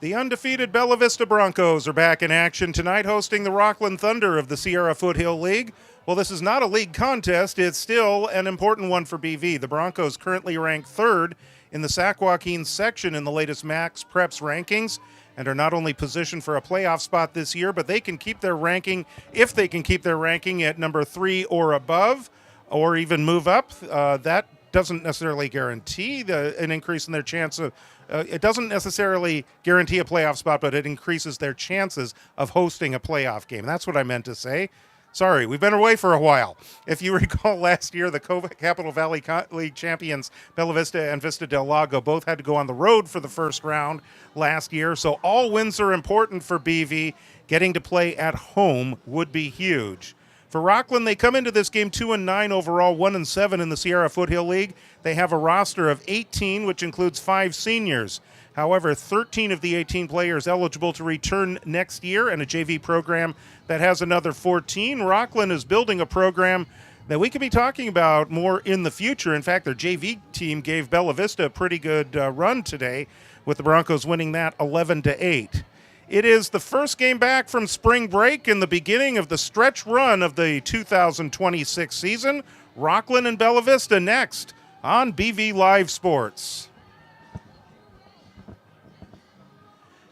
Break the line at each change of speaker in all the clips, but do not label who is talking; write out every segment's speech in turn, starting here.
The undefeated Bella Vista Broncos are back in action tonight, hosting the Rocklin Thunder of the Sierra Foothill League. Well, this is not a league contest. It's still an important one for BV. The Broncos currently rank third in the Sac Joaquin section in the latest Max Preps rankings and are not only positioned for a playoff spot this year, but they can keep their ranking, if they can keep their ranking at number 3 or above, or even move up. That doesn't necessarily guarantee an increase in their chance of it doesn't necessarily guarantee a playoff spot, but it increases their chances of hosting a playoff game. That's what I meant to say. Sorry, we've been away for a while. If you recall last year, the Capital Valley League champions, Bella Vista and Vista del Lago, both had to go on the road for the first round last year. So all wins are important for BV. Getting to play at home would be huge. For Rocklin, they come into this game 2-9 overall, 1-7 in the Sierra Foothill League. They have a roster of 18, which includes 5 seniors. However, 13 of the 18 players eligible to return next year, and a JV program that has another 14. Rocklin is building a program that we could be talking about more in the future. In fact, their JV team gave Bella Vista a pretty good run today, with the Broncos winning that 11-8. It is the first game back from spring break and the beginning of the stretch run of the 2026 season. Rocklin and Bella Vista next on BV Live Sports.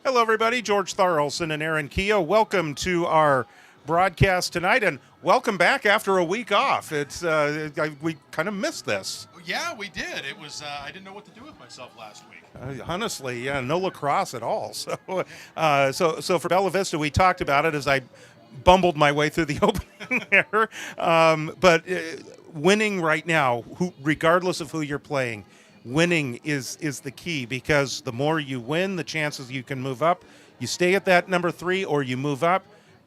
Hello, everybody. George Tharlson and Aaron Keogh. Welcome to our broadcast tonight, and welcome back after a week off. We kind of missed this.
Yeah, we did. It was I didn't know what to do with myself last week.
Honestly, yeah, no lacrosse at all. So for Bella Vista, we talked about it as I bumbled my way through the opening there. But winning right now, regardless of who you're playing, winning is the key, because the more you win, the chances you can move up. You stay at that number 3 or you move up,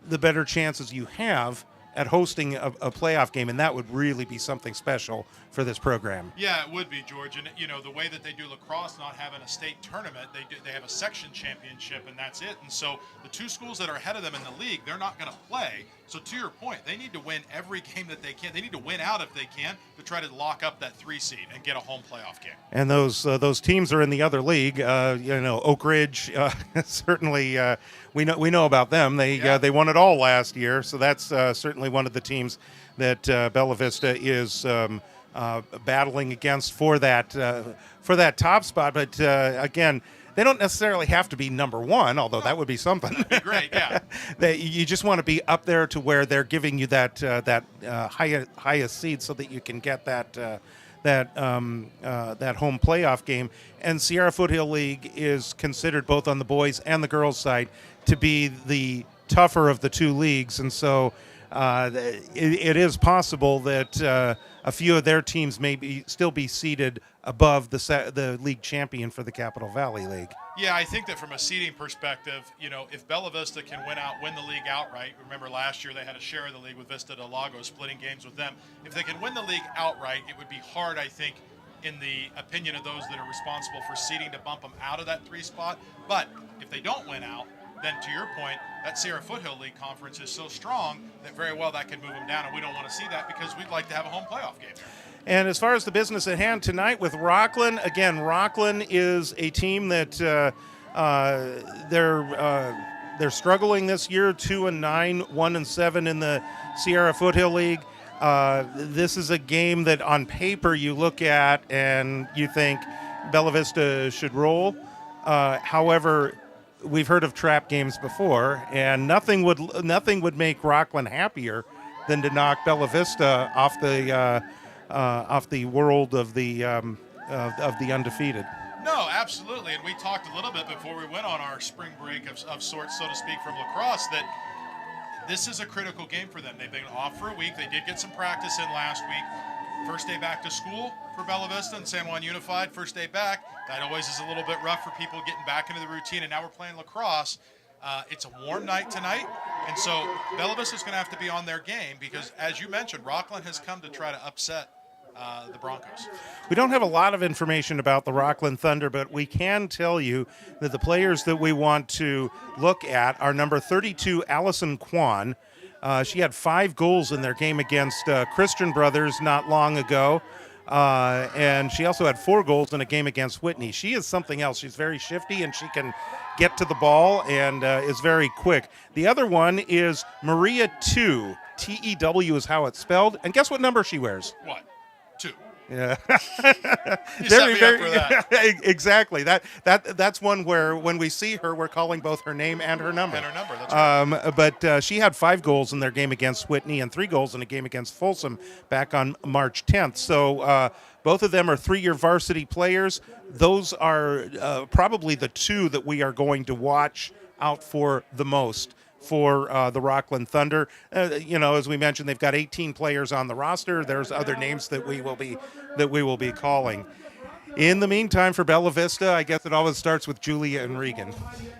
the better chances you have at hosting a playoff game, and that would really be something special for this program.
Yeah, it would be, George. And, the way that they do lacrosse, not having a state tournament, they have a section championship, and that's it. And so the 2 schools that are ahead of them in the league, they're not going to play. So to your point, they need to win every game that they can. They need to win out if they can to try to lock up that 3 seed and get a home playoff game.
And those teams are in the other league. Oak Ridge, certainly we know about them. They won it all last year, so that's certainly one of the teams that Bella Vista is battling against for that top spot. But again, they don't necessarily have to be number 1, although that would be something.
That'd be great, yeah.
You just want to be up there to where they're giving you that highest seed, so that you can get that home playoff game. And Sierra Foothill League is considered, both on the boys and the girls side, to be the tougher of the 2 leagues, and so it is possible that a few of their teams may still be seated above the league champion for the Capital Valley League.
Yeah, I think that from a seeding perspective, if Bella Vista can win the league outright, remember last year they had a share of the league with Vista del Lago, splitting games with them. If they can win the league outright, it would be hard, I think, in the opinion of those that are responsible for seeding, to bump them out of that 3 spot. But if they don't win out, then to your point, that Sierra Foothill League conference is so strong that very well that could move them down, and we don't want to see that, because we'd like to have a home playoff game there.
And as far as the business at hand tonight with Rocklin, again, Rocklin is a team that they're struggling this year, 2-9, 1-7 in the Sierra Foothill League. This is a game that on paper you look at and you think Bella Vista should roll. However, we've heard of trap games before, and nothing would make Rocklin happier than to knock Bella Vista off the world of the undefeated.
No, absolutely. And we talked a little bit before we went on our spring break of sorts, so to speak, from lacrosse, that this is a critical game for them. They've been off for a week. They did get some practice in last week. First day back to school for Bella Vista and San Juan Unified. First day back. That always is a little bit rough for people getting back into the routine, and now we're playing lacrosse. It's a warm night tonight, and so Bella Vista is going to have to be on their game, because, as you mentioned, Rocklin has come to try to upset the Broncos.
We don't have a lot of information about the Rocklin Thunder, but we can tell you that the players that we want to look at are number 32, Allison Kwan. She had 5 goals in their game against Christian Brothers not long ago. And she also had 4 goals in a game against Whitney. She is something else. She's very shifty, and she can get to the ball and is very quick. The other one is Maria Tew. Tew is how it's spelled. And guess what number she wears?
What? 2.
Yeah.
You set me up for that.
Exactly. That's one where when we see her, we're calling both her name and her number.
And her number, that's right.
But she had 5 goals in their game against Whitney and 3 goals in a game against Folsom back on March 10th. So both of them are 3-year varsity players. Those are probably the 2 that we are going to watch out for the most for the Rocklin Thunder. As we mentioned, they've got 18 players on the roster. There's other names that we will be calling. In the meantime, for Bella Vista, I guess it always starts with Julia and Regan.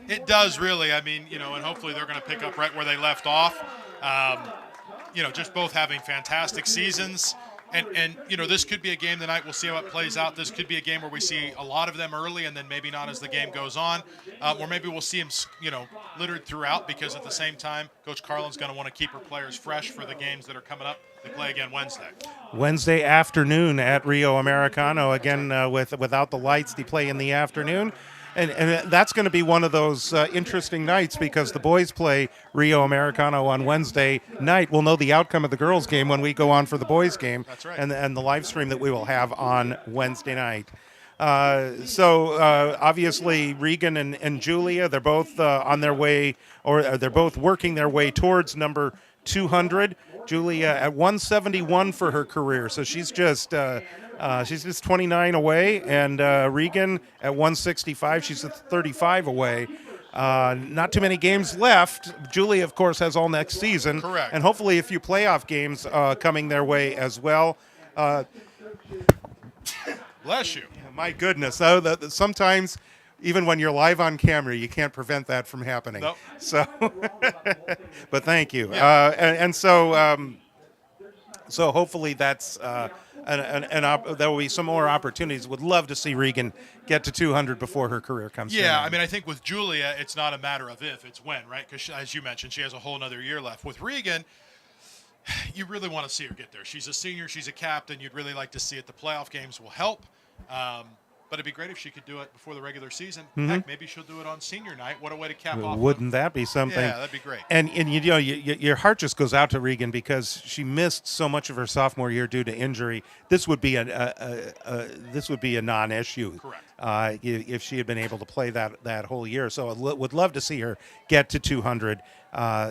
It does, really. I mean, and hopefully they're going to pick up right where they left off. Just both having fantastic seasons. And this could be a game tonight. We'll see how it plays out. This could be a game where we see a lot of them early and then maybe not as the game goes on. Or maybe we'll see them, littered throughout, because at the same time, Coach Carlin's going to want to keep her players fresh for the games that are coming up. They play again
Wednesday afternoon at Rio Americano. Again, without the lights, they play in the afternoon. And that's going to be one of those interesting nights, because the boys play Rio Americano on Wednesday night. We'll know the outcome of the girls' game when we go on for the boys' game.
That's right.
And the live stream that we will have on Wednesday night. Obviously, Regan and Julia, they're both on their way, or they're both working their way towards number 200. Julia at 171 for her career, so she's just 29 away, and Regan at 165. She's at 35 away. Not too many games left. Julia, of course, has all next season.
Correct.
And hopefully a few playoff games coming their way as well.
Bless you.
My goodness. Sometimes, even when you're live on camera, you can't prevent that from happening.
Nope.
So, but thank you.
Yeah.
So hopefully that's there will be some more opportunities. Would love to see Regan get to 200 before her career comes to an
Yeah,
end.
I mean, I think with Julia, it's not a matter of if, it's when, right? Because as you mentioned, she has a whole another year left. With Regan, you really want to see her get there. She's a senior. She's a captain. You'd really like to see it. The playoff games will help. But it'd be great if she could do it before the regular season.
Mm-hmm.
Heck, maybe she'll do it on senior night. What a way to cap off.
Wouldn't that be something?
Yeah, that'd be great.
And your heart just goes out to Regan, because she missed so much of her sophomore year due to injury. This would be a non-issue.
Correct.
If she had been able to play that whole year. So I would love to see her get to 200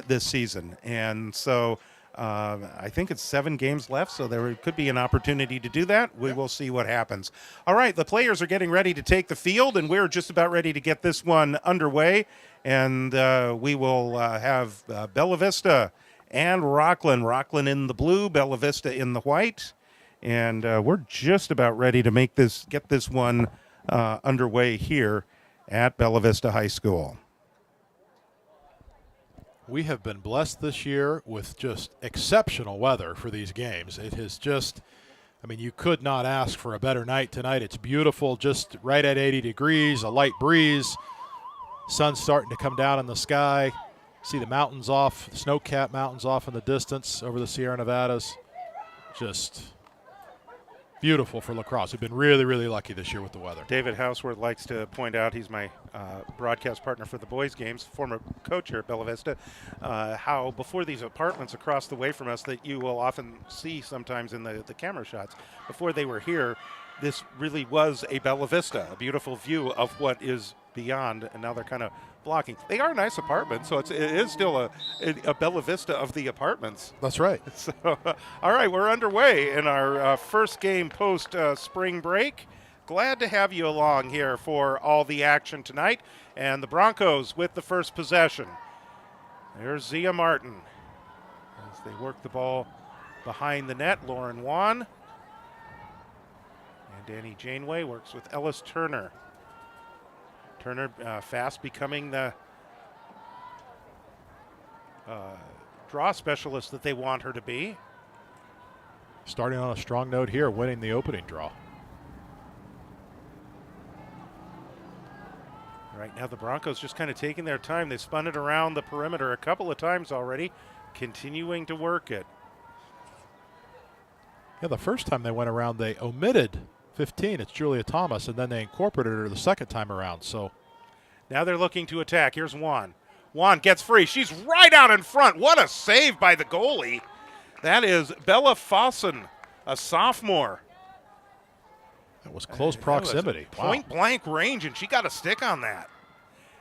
this season. And so I think it's 7 games left, so there could be an opportunity to do that. We will see what happens. All right, the players are getting ready to take the field, and we're just about ready to get this one underway. And we will have Bella Vista and Rocklin. Rocklin in the blue, Bella Vista in the white. And we're just about ready to get this one underway here at Bella Vista High School.
We have been blessed this year with just exceptional weather for these games. It has just, you could not ask for a better night tonight. It's beautiful, just right at 80 degrees, a light breeze. Sun's starting to come down in the sky. See the mountains off, snow-capped mountains off in the distance over the Sierra Nevadas. Just beautiful for lacrosse. We've been really, really lucky this year with the weather.
David Houseworth likes to point out, he's my broadcast partner for the boys' games, former coach here at Bella Vista, how before these apartments across the way from us that you will often see sometimes in the camera shots, before they were here, this really was a Bella Vista, a beautiful view of what is beyond, and now they're kind of blocking. They are nice apartments, so it is still a Bella Vista of the apartments.
That's right.
So, all right, we're underway in our first game post spring break. Glad to have you along here for all the action tonight. And the Broncos with the first possession. There's Zia Martin as they work the ball behind the net. Lauren Wan. And Danny Janeway works with Ellis Turner. Turner fast becoming the draw specialist that they want her to be.
Starting on a strong note here, winning the opening draw.
Right now the Broncos just kind of taking their time. They spun it around the perimeter a couple of times already, continuing to work it.
Yeah, the first time they went around, they omitted 15. It's Julia Thomas, and then they incorporated her the second time around. So
Now they're looking to attack. Here's Juan. Juan gets free. She's right out in front. What a save by the goalie. That is Bella Fossen, a sophomore.
that was close proximity.
Point blank range, and she got a stick on that.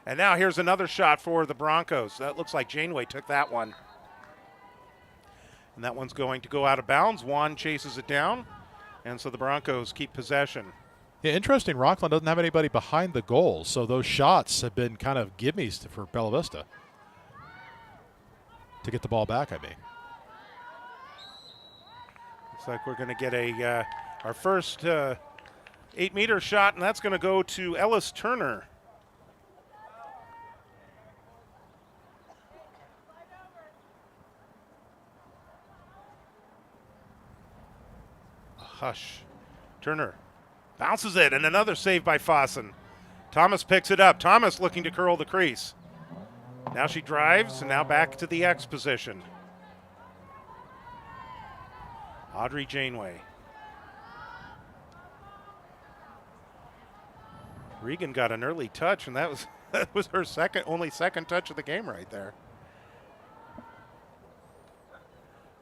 And now here's another shot for the Broncos. That looks like Janeway took that one. And that one's going to go out of bounds. Juan chases it down, and so the Broncos keep possession.
Yeah, interesting. Rocklin doesn't have anybody behind the goals, so those shots have been kind of gimmies for Bella Vista to get the ball back, I mean.
Looks like we're going to get our first 8-meter shot, and that's going to go to Ellis Turner. Hush. Turner bounces it, and another save by Fossen. Thomas picks it up. Thomas looking to curl the crease. Now she drives, and now back to the X position. Audrey Janeway. Regan got an early touch, and that was her only second touch of the game right there.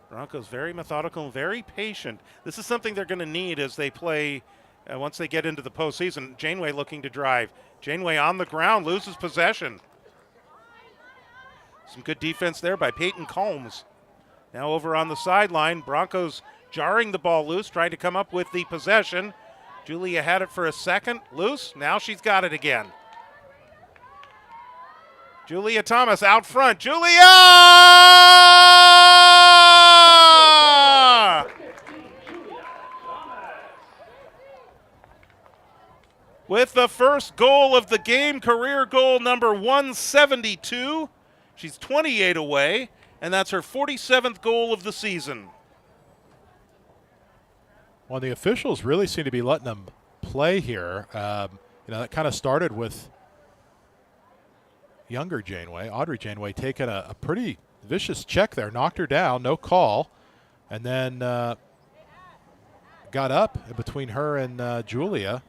Broncos very methodical and very patient. This is something they're going to need as they play once they get into the postseason. Janeway looking to drive. Janeway on the ground, loses possession. Some good defense there by Peyton Combs. Now over on the sideline, Broncos jarring the ball loose, trying to come up with the possession. Julia had it for a second, loose. Now she's got it again. Julia Thomas out front. Julia! With the first goal of the game, career goal number 172. She's 28 away, and that's her 47th goal of the season.
Well, the officials really seem to be letting them play here. That kind of started with younger Janeway, Audrey Janeway, taking a pretty vicious check there, knocked her down, no call, and then got up in between her and Julia,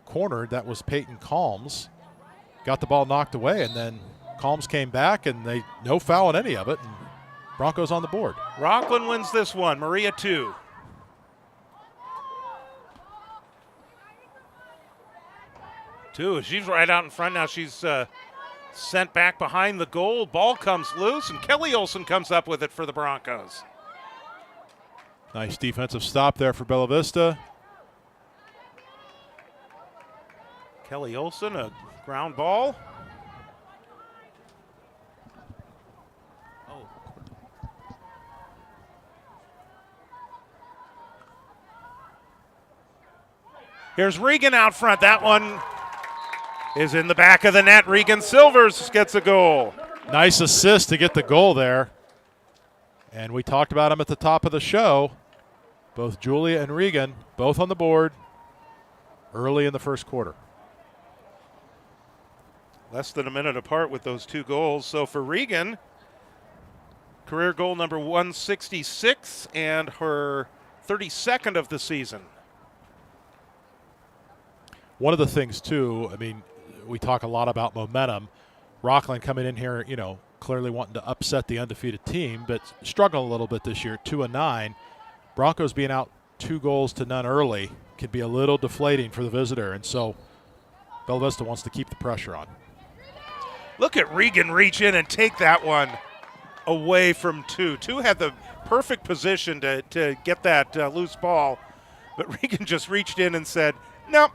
cornered. That was Peyton Combs, got the ball knocked away, and then Combs came back, and they no foul in any of it, and Broncos on the board.
Rocklin wins this one, Maria 2. She's right out in front now. She's sent back behind the goal. Ball comes loose, and Kelly Olson comes up with it for the Broncos.
Nice defensive stop there for Bella Vista.
Kelly Olson, a ground ball. Here's Regan out front. That one is in the back of the net. Regan Silvers gets a goal.
Nice assist to get the goal there. And we talked about them at the top of the show. Both Julia and Regan, both on the board early in the first quarter.
Less than a minute apart with those two goals. So for Regan, career goal number 166 and her 32nd of the season.
One of the things, too, I mean, we talk a lot about momentum. Rocklin coming in here, clearly wanting to upset the undefeated team, but struggling a little bit this year, 2-9. Broncos being out 2-0 early can be a little deflating for the visitor, and so Bella Vista wants to keep the pressure on.
Look at Regan reach in and take that one away from two. Two had the perfect position to get that loose ball, but Regan just reached in and said, nope.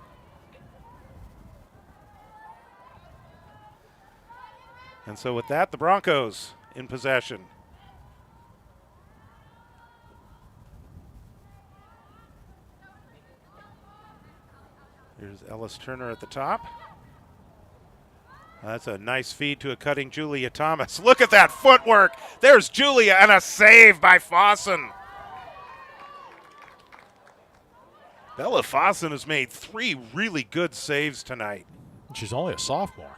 And so with that, the Broncos in possession. Here's Ellis Turner at the top. That's a nice feed to a cutting Julia Thomas. Look at that footwork. There's Julia, and a save by Fossen. Bella Fossen has made 3 really good saves tonight.
She's only a sophomore.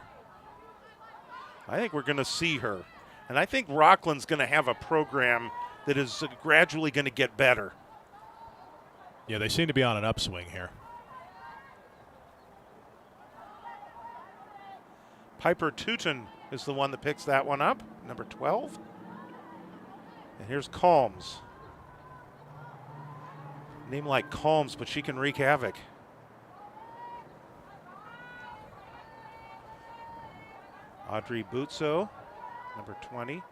I think we're going to see her. And I think Rocklin's going to have a program that is gradually going to get better.
Yeah, they seem to be on an upswing here.
Piper Tootin is the one that picks that one up, number 12. And here's Calms. Name like Calms, but she can wreak havoc. Audrey Butso, number 20.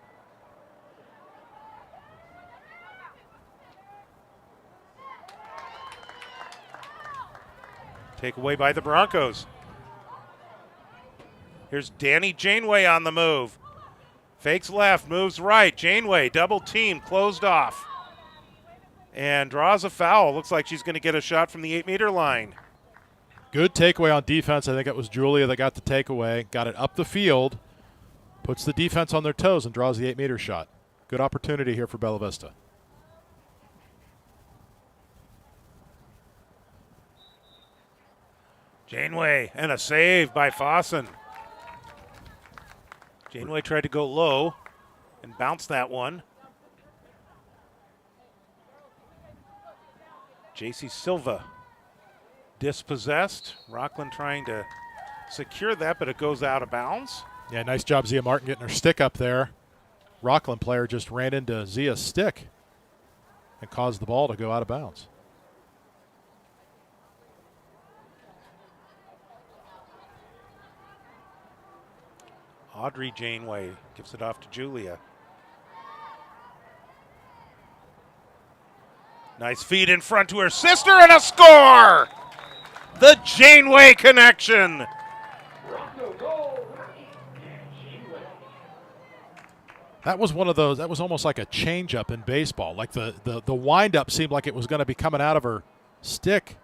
Take away by the Broncos. Here's Danny Janeway on the move. Fakes left, moves right. Janeway, double team, closed off. And draws a foul. Looks like she's going to get a shot from the 8-meter line.
Good takeaway on defense. I think it was Julia that got the takeaway. Got it up the field. Puts the defense on their toes and draws the 8-meter shot. Good opportunity here for Bella Vista.
Janeway, and a save by Fossen. Janeway tried to go low and bounce that one. JC Silva dispossessed. Rocklin trying to secure that, but it goes out of bounds.
Yeah, nice job, Zia Martin, getting her stick up there. Rocklin player just ran into Zia's stick and caused the ball to go out of bounds.
Audrey Janeway gives it off to Julia. Nice feed in front to her sister and a score! The Janeway connection.
That was one of those, that was almost like a changeup in baseball. Like the windup seemed like it was going to be coming out of her stick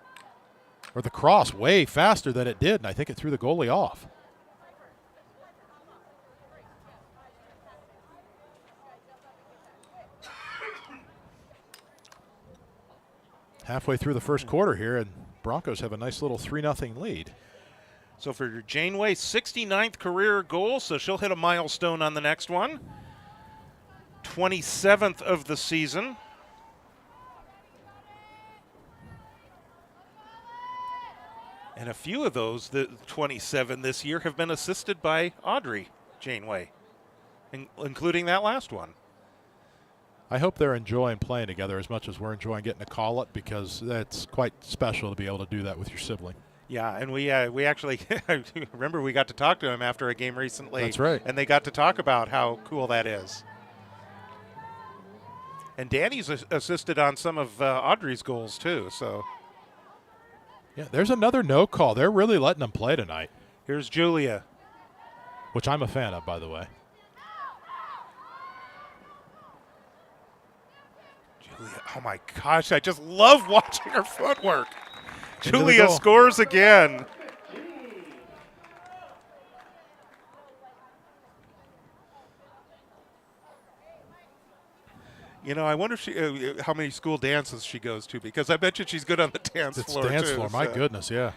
or the cross way faster than it did, and I think it threw the goalie off. Halfway through the first quarter here, and Broncos have a nice little 3-0 lead.
So for Janeway, 69th career goal, so she'll hit a milestone on the next one. 27th of the season. And a few of those, the 27 this year, have been assisted by Audrey Janeway, including that last one.
I hope they're enjoying playing together as much as we're enjoying getting to call it, because that's quite special to be able to do that with your sibling.
Yeah, and we actually remember we got to talk to him after a game recently.
That's right.
And they got to talk about how cool that is. And Danny's assisted on some of Audrey's goals too. So
yeah, there's another no call. They're really letting them play tonight.
Here's Julia,
which I'm a fan of, by the way.
Julia, oh my gosh, I just love watching her footwork. Julia scores again. You know, I wonder if she, how many school dances she goes to, because I bet you she's good on the dance floor too.
Dance floor, my goodness, yeah.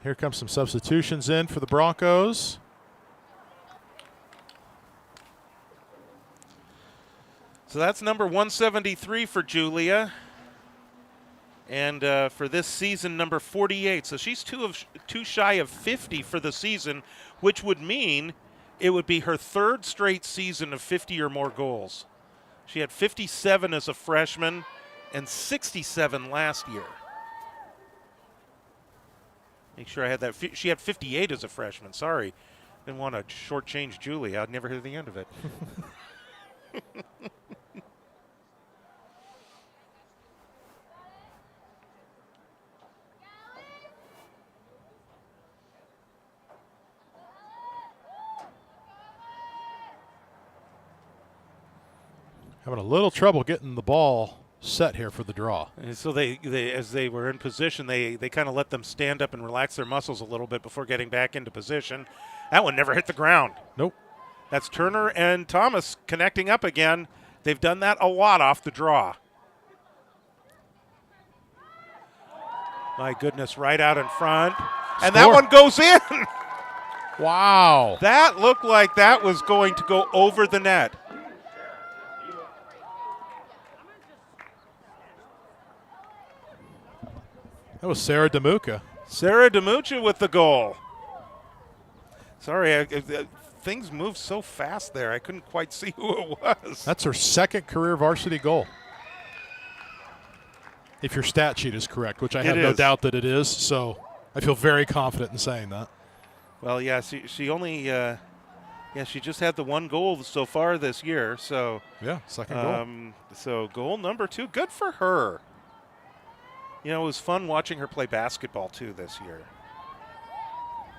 Here comes some substitutions in for the Broncos.
So that's number 173 for Julia. And for this season, number 48. So she's two shy of 50 for the season, which would mean it would be her third straight season of 50 or more goals. She had 57 as a freshman and 67 last year. Make sure I had that. She had 58 as a freshman. Sorry. Didn't want to shortchange Julie. I'd never hear the end of it.
Having a little trouble getting the ball set here for the draw.
And so they as they were in position, they kind of let them stand up and relax their muscles a little bit before getting back into position. That one never hit the ground.
Nope.
That's Turner and Thomas connecting up again. They've done that a lot off the draw. My goodness, right out in front. And that one goes in.
Wow.
That looked like that was going to go over the net.
That was Sarah DeMuca.
Sarah DeMucha with the goal. Sorry, things moved so fast there. I couldn't quite see who it was.
That's her second career varsity goal. If your stat sheet is correct, which I have no doubt that it is. So I feel very confident in saying that.
Well, yeah, she only, she just had the one goal so far this year. So
yeah, second goal.
So goal number 2, good for her. You know, it was fun watching her play basketball too this year.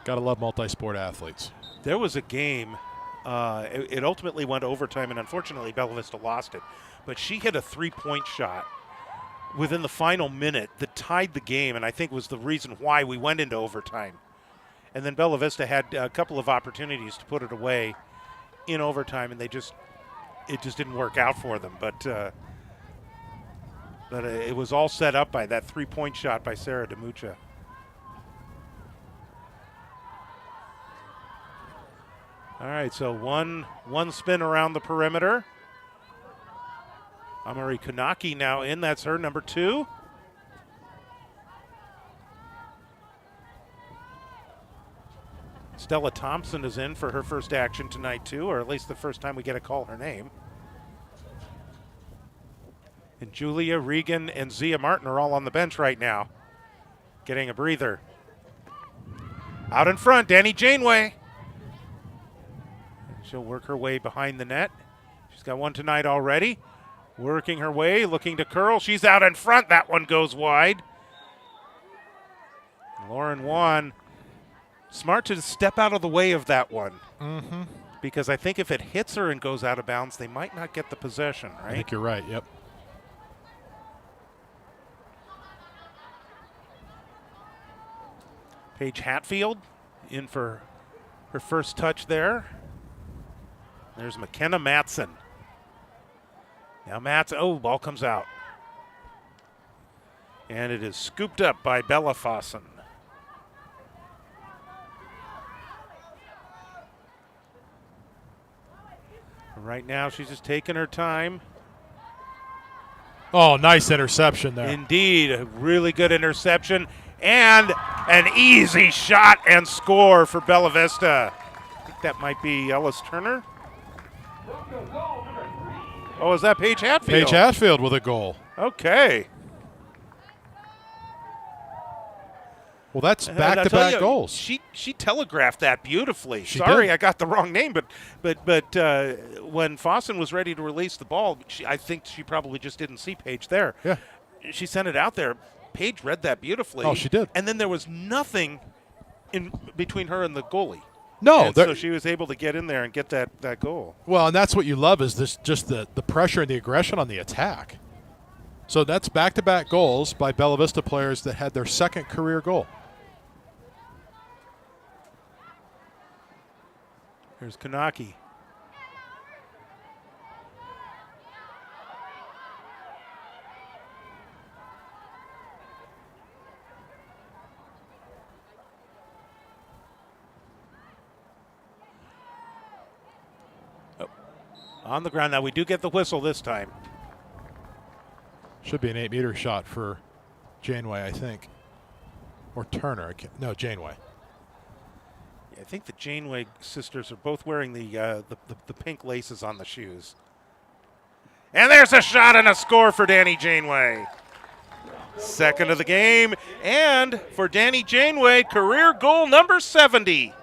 Gotta love multi-sport athletes.
There was a game. It ultimately went overtime, and unfortunately, Bella Vista lost it. But she hit a 3-point shot within the final minute that tied the game, and I think was the reason why we went into overtime. And then Bella Vista had a couple of opportunities to put it away in overtime, and it just didn't work out for them. But it was all set up by that 3-point shot by Sarah DeMucha. All right, so one spin around the perimeter. Amari Kanaki now in. That's her number 2. Stella Thompson is in for her first action tonight too, or at least the first time we get to call her name. And Julia, Regan, and Zia Martin are all on the bench right now, getting a breather. Out in front, Danny Janeway. She'll work her way behind the net. She's got one tonight already. Working her way, looking to curl. She's out in front. That one goes wide. Lauren Wan, smart to step out of the way of that one.
Mm-hmm.
Because I think if it hits her and goes out of bounds, they might not get the possession, right?
I think you're right, yep.
Paige Hatfield in for her first touch there. There's McKenna Matson. Now Matson, ball comes out. And it is scooped up by Bella Fossen. Right now she's just taking her time.
Oh, nice interception there.
Indeed, a really good interception. And an easy shot and score for Bella Vista. I think that might be Ellis Turner. Oh, is that Paige Hatfield?
Paige Hatfield with a goal.
Okay.
Well, that's back-to-back goals.
She telegraphed that beautifully.
She
Sorry,
did.
I got the wrong name, but when Fossen was ready to release the ball, I think she probably just didn't see Paige there.
Yeah.
She sent it out there. Paige read that beautifully.
Oh, she did.
And then there was nothing in between her and the goalie.
No,
so she was able to get in there and get that goal.
Well, and that's what you love is just the pressure and the aggression on the attack. So that's back-to-back goals by Bella Vista players that had their second career goal.
Here's Kanaki. On the ground now. We do get the whistle this time.
Should be an 8-meter shot for Janeway, I think. Or Turner. No, Janeway.
I think the Janeway sisters are both wearing the pink laces on the shoes. And there's a shot and a score for Danny Janeway. Second of the game. And for Danny Janeway, career goal number 70.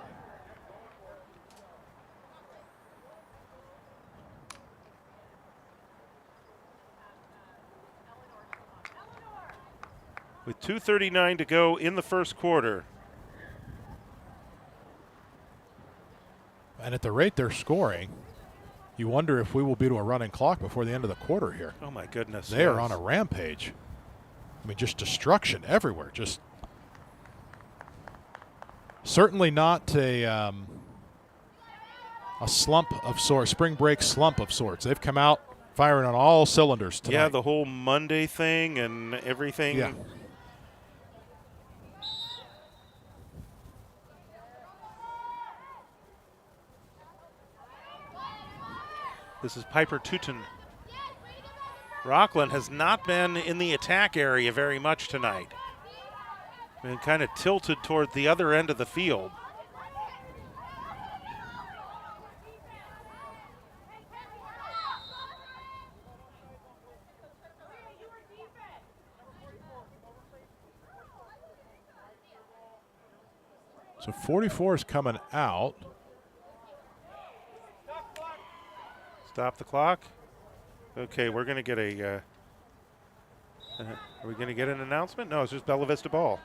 With 2:39 to go in the first quarter.
And at the rate they're scoring, you wonder if we will be to a running clock before the end of the quarter here.
Oh, my goodness.
They are on a rampage. I mean, just destruction everywhere. Just certainly not a slump of sorts, spring break slump of sorts. They've come out firing on all cylinders tonight.
Yeah, the whole Monday thing and everything.
Yeah.
This is Piper Tooten. Rocklin has not been in the attack area very much tonight. and kind of tilted toward the other end of the field.
So 44 is coming out.
Stop the clock. Okay, we're going to get a. Are we going to get an announcement? No, it's just Bella Vista ball.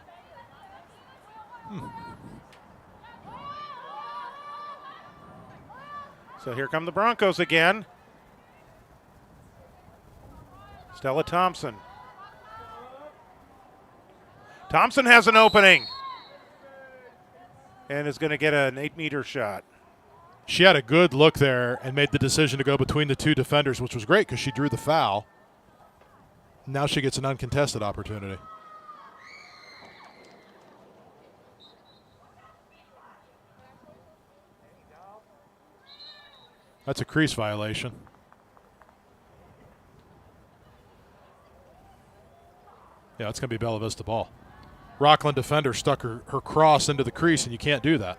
So here come the Broncos again. Stella Thompson. Thompson has an opening and is going to get an 8-meter shot.
She had a good look there and made the decision to go between the two defenders, which was great because she drew the foul. Now she gets an uncontested opportunity. That's a crease violation. Yeah, it's going to be Bella Vista ball. Rocklin defender stuck her cross into the crease, and you can't do that.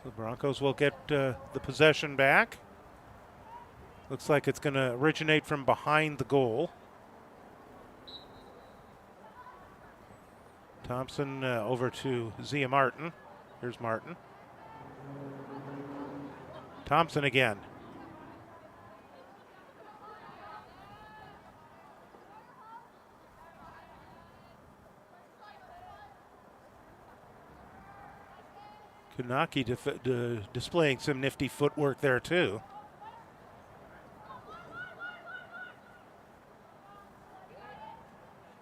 The Broncos will get the possession back. Looks like it's going to originate from behind the goal. Thompson over to Zia Martin. Here's Martin. Thompson again. Kunaki displaying some nifty footwork there too.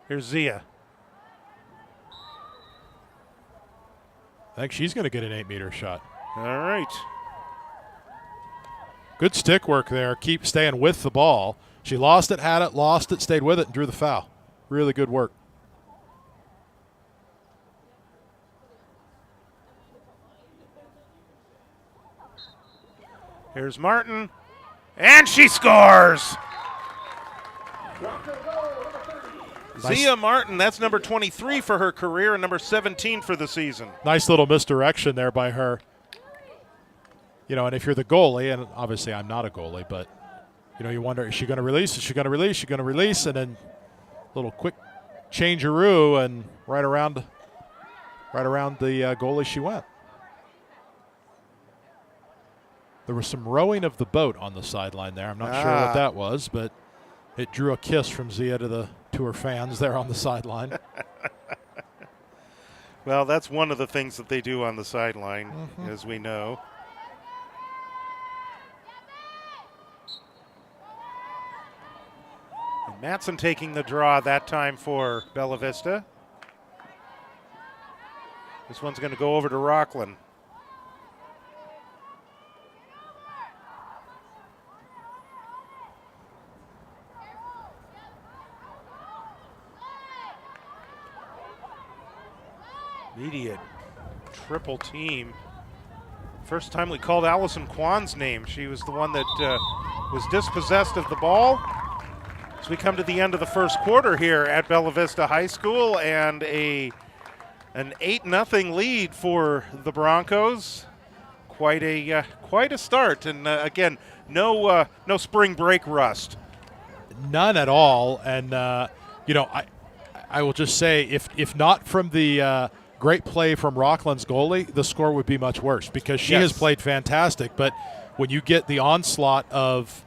Here's Zia.
I think she's going to get an 8-meter shot.
All right.
Good stick work there. Keep staying with the ball. She lost it, had it, lost it, stayed with it, and drew the foul. Really good work.
Here's Martin, and she scores!
Nice.
Zia Martin, that's number 23 for her career and number 17 for the season.
Nice little misdirection there by her. You know, and if you're the goalie, and obviously I'm not a goalie, but, you know, you wonder, is she going to release? Is she going to release? Is she going to release? And then a little quick changeroo, and right around the goalie she went. There was some rowing of the boat on the sideline there. I'm not sure what that was, but it drew a kiss from Zia to her fans there on the sideline.
Well, that's one of the things that they do on the sideline, as we know. And Matson taking the draw that time for Bella Vista. This one's going to go over to Rocklin. Immediate triple team. First time we called Allison Kwan's name. She was the one that was dispossessed of the ball. As we come to the end of the first quarter here at Bella Vista High School, and an 8-0 lead for the Broncos. Quite a start, and again, no spring break rust.
None at all, and you know, I will just say, if not from the great play from Rocklin's goalie, the score would be much worse because she has played fantastic. But when you get the onslaught of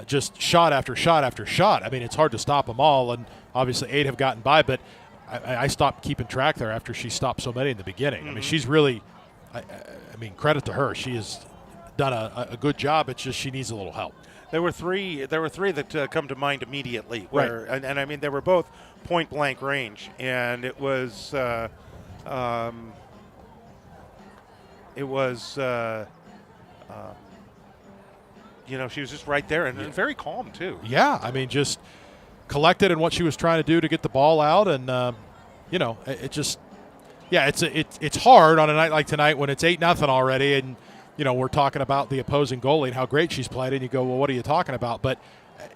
just shot after shot after shot, I mean, it's hard to stop them all. And obviously 8 have gotten by, but I stopped keeping track there after she stopped so many in the beginning. I mean, she's really, I mean, credit to her. She has done a good job. It's just she needs a little help.
There were three that come to mind immediately. Where,
right.
And I mean, they were both point blank range, and it was you know, she was just right there and very calm too.
Yeah, I mean, just collected in what she was trying to do to get the ball out, and you know, it just, yeah, it's hard on a night like tonight when it's 8-0 already, and you know, we're talking about the opposing goalie and how great she's played, and you go, well, what are you talking about? But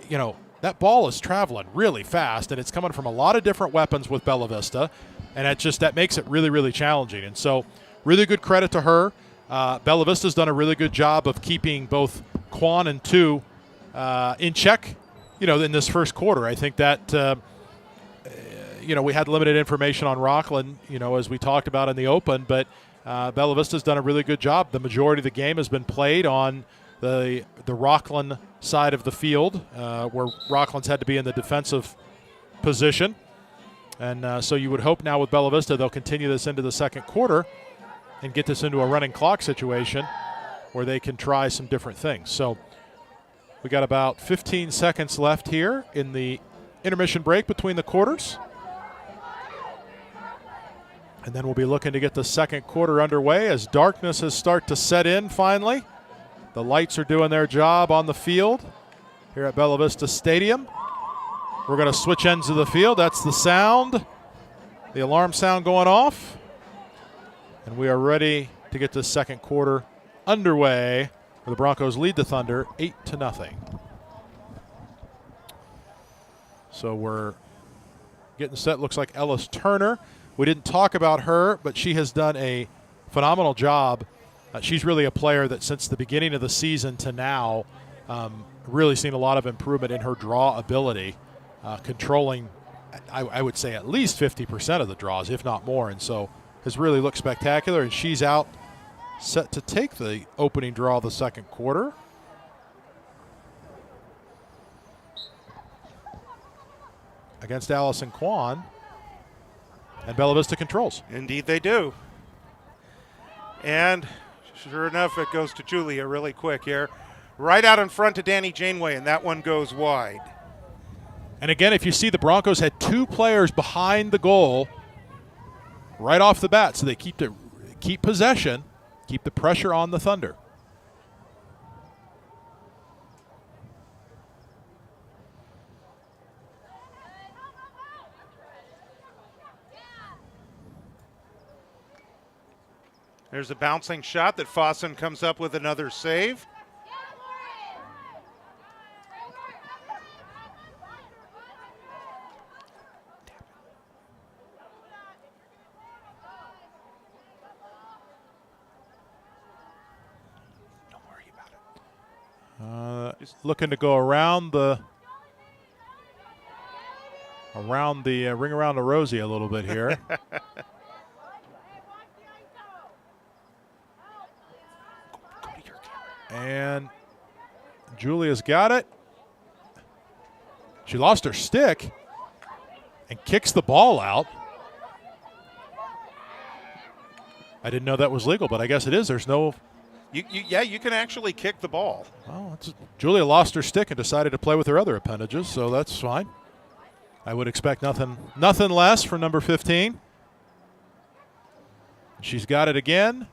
you know, that ball is traveling really fast, and it's coming from a lot of different weapons with Bella Vista. And that makes it really, really challenging. And so really good credit to her. Bella Vista's done a really good job of keeping both Quan and Tu in check, in this first quarter. I think that, we had limited information on Rocklin, as we talked about in the open, but Bella Vista's done a really good job. The majority of the game has been played on the Rocklin side of the field, where Rocklin's had to be in the defensive position. And so you would hope now with Bella Vista they'll continue this into the second quarter and get this into a running clock situation where they can try some different things. So we got about 15 seconds left here in the intermission break between the quarters. And then we'll be looking to get the second quarter underway as darkness has started to set in finally. The lights are doing their job on the field here at Bella Vista Stadium. We're going to switch ends of the field. That's the sound, the alarm sound going off. And we are ready to get the second quarter underway where the Broncos lead the Thunder 8-0. So we're getting set. Looks like Ellis Turner. We didn't talk about her, but she has done a phenomenal job. She's really a player that since the beginning of the season to now really seen a lot of improvement in her draw ability, controlling, I would say, at least 50% of the draws, if not more. And so has really looked spectacular, and she's out set to take the opening draw of the second quarter. Against Allison Quan. And Bella Vista controls.
Indeed they do. And sure enough, it goes to Julia really quick here. Right out in front to Danny Janeway, and that one goes wide.
And again, if you see, the Broncos had two players behind the goal right off the bat, so they keep possession, keep the pressure on the Thunder.
There's a bouncing shot that Fossen comes up with another save.
Looking to go around the ring around the rosy a little bit here. And Julia's got it. She lost her stick and kicks the ball out. I didn't know that was legal, but I guess it is. There's no...
You can actually kick the ball.
Well, Julia lost her stick and decided to play with her other appendages, so that's fine. I would expect nothing less from number 15. She's got it again.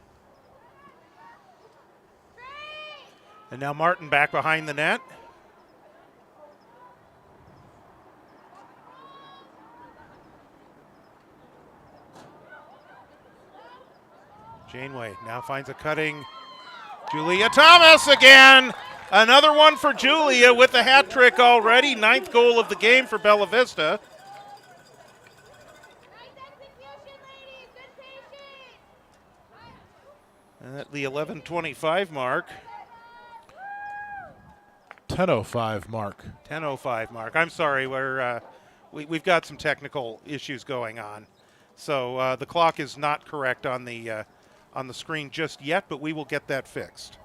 And now Martin back behind the net. Janeway now finds a cutting Julia Thomas again. Another one for Julia with the hat trick already. 9th goal of the game for Bella Vista. And at the 11:25 mark.
10:05 mark.
10:05 mark. I'm sorry, we've got some technical issues going on. So the clock is not correct on the screen just yet, but we will get that fixed.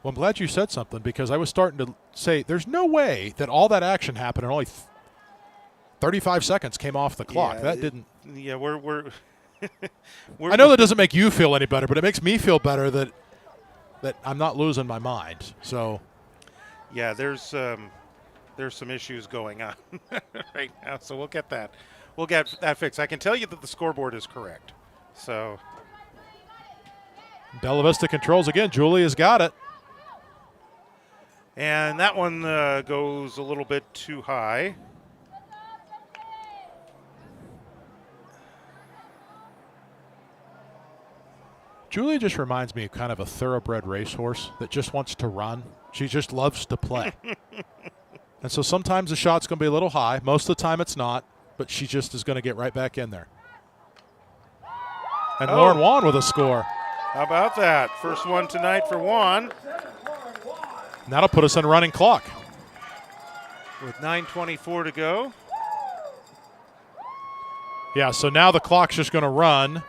Well, I'm glad you said something, because I was starting to say there's no way that all that action happened and only 35 seconds came off the clock.
Yeah,
that didn't.
Yeah, we're
I know that doesn't make you feel any better, but it makes me feel better that I'm not losing my mind. So,
yeah, there's some issues going on right now, so we'll get that fixed. I can tell you that the scoreboard is correct. So
Bella Vista controls again. Julia's got it.
And that one goes a little bit too high.
Julia just reminds me of kind of a thoroughbred racehorse that just wants to run. She just loves to play. And so sometimes the shot's going to be a little high. Most of the time it's not, but she just is going to get right back in there. And Lauren Wan with a score.
How about that? First one tonight for Wan.
And that'll put us on a running clock.
With 9:24 to go.
Yeah, so now the clock's just going to run.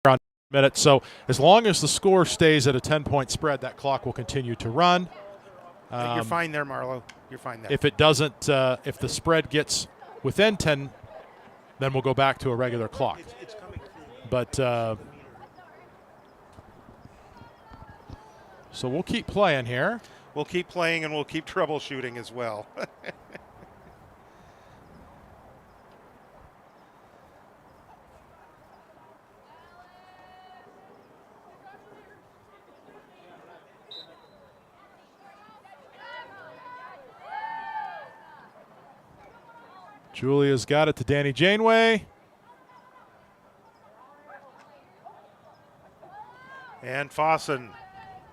Around minutes. So as long as the score stays at a 10-point spread, that clock will continue to run.
You're fine there, Marlo. You're fine there.
If it doesn't, if the spread gets within 10, then we'll go back to a regular clock.
It's coming.
But so we'll keep playing here.
We'll keep playing and we'll keep troubleshooting as well.
Julia's got it to Danny Janeway.
And Fossen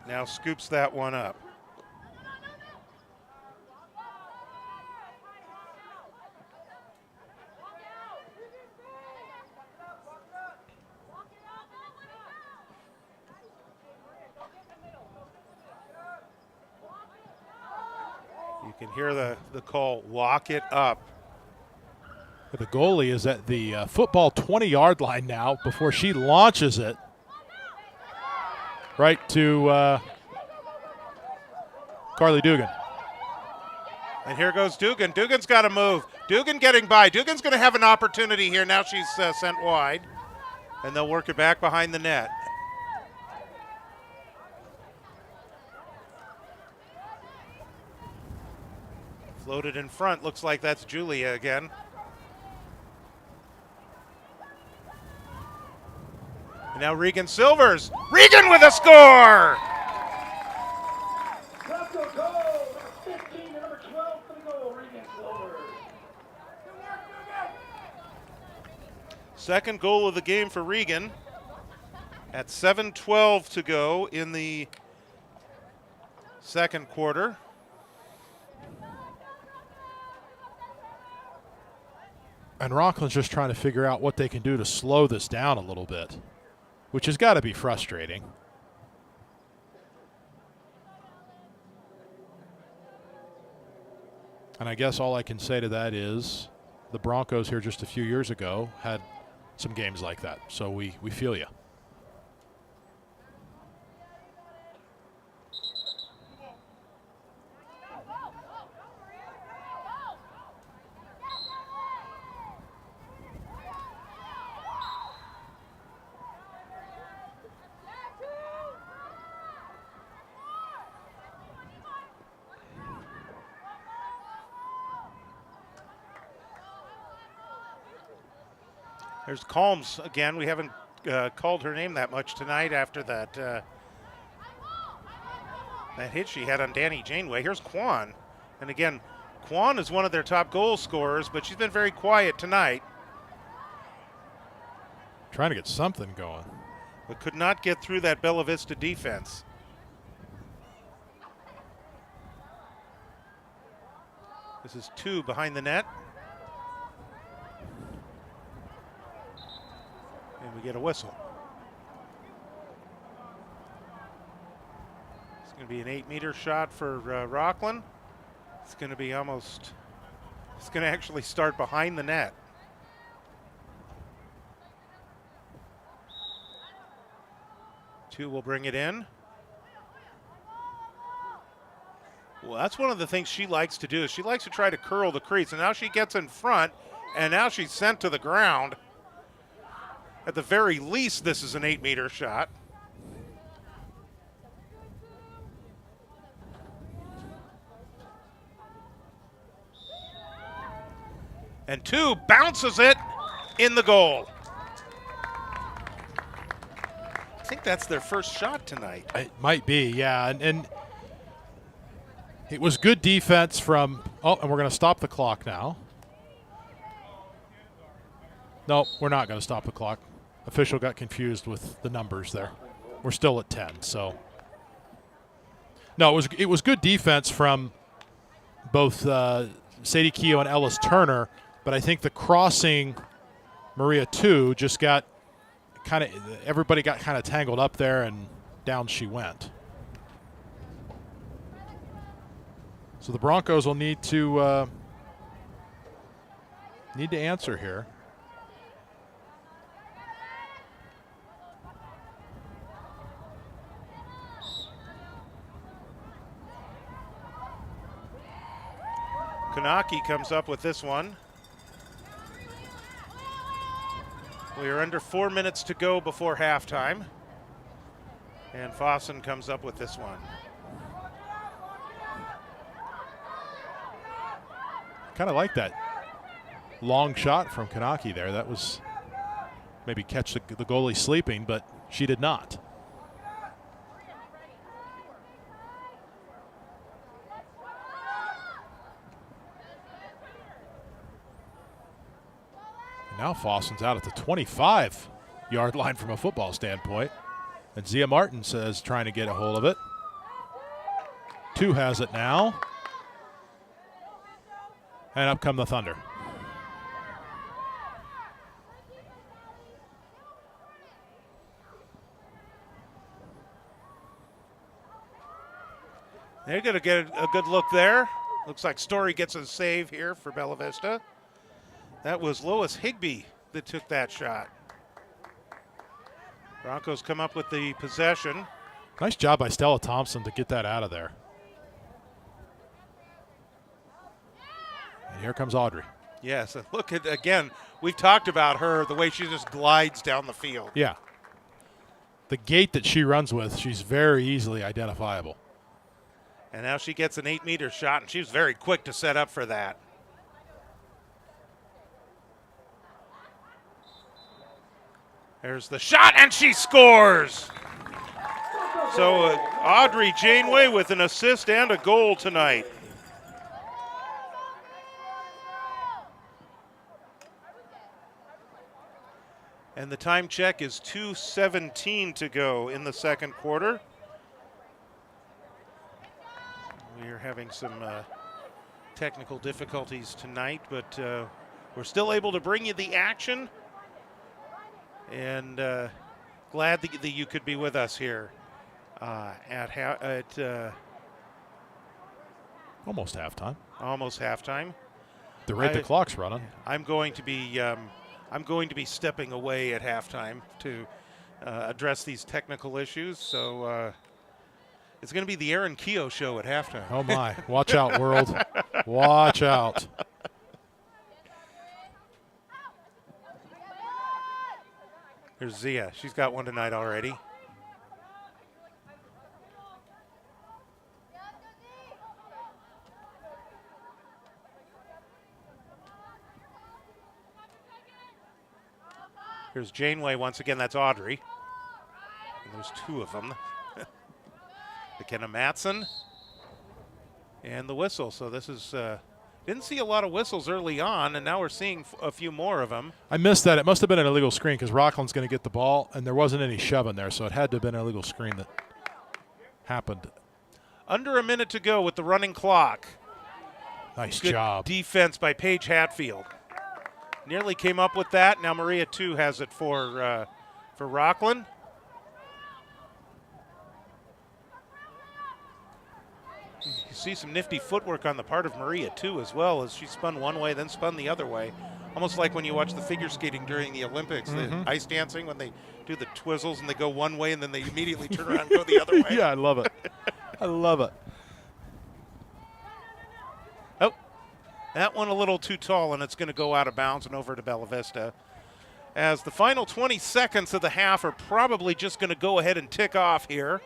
now scoops that one up. You can hear the call, walk it up.
The goalie is at the football 20-yard line now before she launches it right to Carly Dugan.
And here goes Dugan. Dugan's got to move. Dugan getting by. Dugan's going to have an opportunity here. Now she's sent wide. And they'll work it back behind the net. Floated in front. Looks like that's Julia again. And now Regan Silvers. Regan with a score! Second goal of the game for Regan at 7:12 to go in the second quarter.
And Rocklin's just trying to figure out what they can do to slow this down a little bit, which has got to be frustrating. And I guess all I can say to that is the Broncos here just a few years ago had some games like that. So we feel you.
There's Calms again. We haven't called her name that much tonight after that that hit she had on Danny Janeway. Here's Kwan. And again, Kwan is one of their top goal scorers, but she's been very quiet tonight.
Trying to get something going.
But could not get through that Bella Vista defense. This is 2 behind the net. And we get a whistle. It's going to be an 8-meter shot for Rocklin. It's going to be almost, it's going to actually start behind the net. Two will bring it in. Well, that's one of the things she likes to do. Is she likes to try to curl the crease, and now she gets in front, and now she's sent to the ground. At the very least, this is an 8-meter shot. And 2 bounces it in the goal. I think that's their first shot tonight.
It might be, yeah. And it was good defense from, oh, and we're going to stop the clock now. No, we're not going to stop the clock. Official got confused with the numbers there. We're still at 10, so. No, it was good defense from both Sadie Keogh and Ellis Turner But I think the crossing Maria 2 just got everybody got kind of tangled up there, and down she went. So the Broncos will need to answer here.
Kanaki comes up with this one. We are under 4 minutes to go before halftime. And Fossen comes up with this one.
Kind of like that long shot from Kanaki there. That was maybe catch the goalie sleeping, but she did not. Now Fossen's out at the 25-yard line from a football standpoint. And Zia Martin says trying to get a hold of it. 2 has it now. And up come the Thunder.
They're going to get a good look there. Looks like Story gets a save here for Bella Vista. That was Lois Higbee that took that shot. Broncos come up with the possession.
Nice job by Stella Thompson to get that out of there. And here comes Audrey.
Yes, and look at, again, we've talked about her, the way she just glides down the field.
Yeah. The gait that she runs with, she's very easily identifiable.
And now she gets an 8-meter shot, and she was very quick to set up for that. There's the shot, and she scores! So Audrey Janeway with an assist and a goal tonight. And the time check is 2:17 to go in the second quarter. We are having some technical difficulties tonight, but we're still able to bring you the action. And glad that you could be with us here at
Almost halftime.
almost halftime.
The rate the clock's running.
I'm going to be stepping away at halftime to address these technical issues. So it's going to be the Aaron Keogh show at halftime.
Oh my! Watch out, world! Watch out!
There's Zia. She's got one tonight already. Here's Janeway once again. That's Audrey. And there's 2 of them. McKenna Matson and the whistle. So this is didn't see a lot of whistles early on, and now we're seeing a few more of them.
I missed that. It must have been an illegal screen because Rocklin's going to get the ball, and there wasn't any shoving there, so it had to have been an illegal screen that happened.
Under a minute to go with the running clock.
Nice
Good
job.
defense by Paige Hatfield. Nearly came up with that. Now Maria 2 has it for Rocklin. You see some nifty footwork on the part of Maria 2 as well, as she spun one way, then spun the other way. Almost like when you watch the figure skating during the Olympics, the ice dancing, when they do the twizzles and they go one way and then they immediately turn around and go the other way.
Yeah, I love it. I love it.
Oh, that one a little too tall, and it's going to go out of bounds and over to Bella Vista. As the final 20 seconds of the half are probably just going to go ahead and tick off here,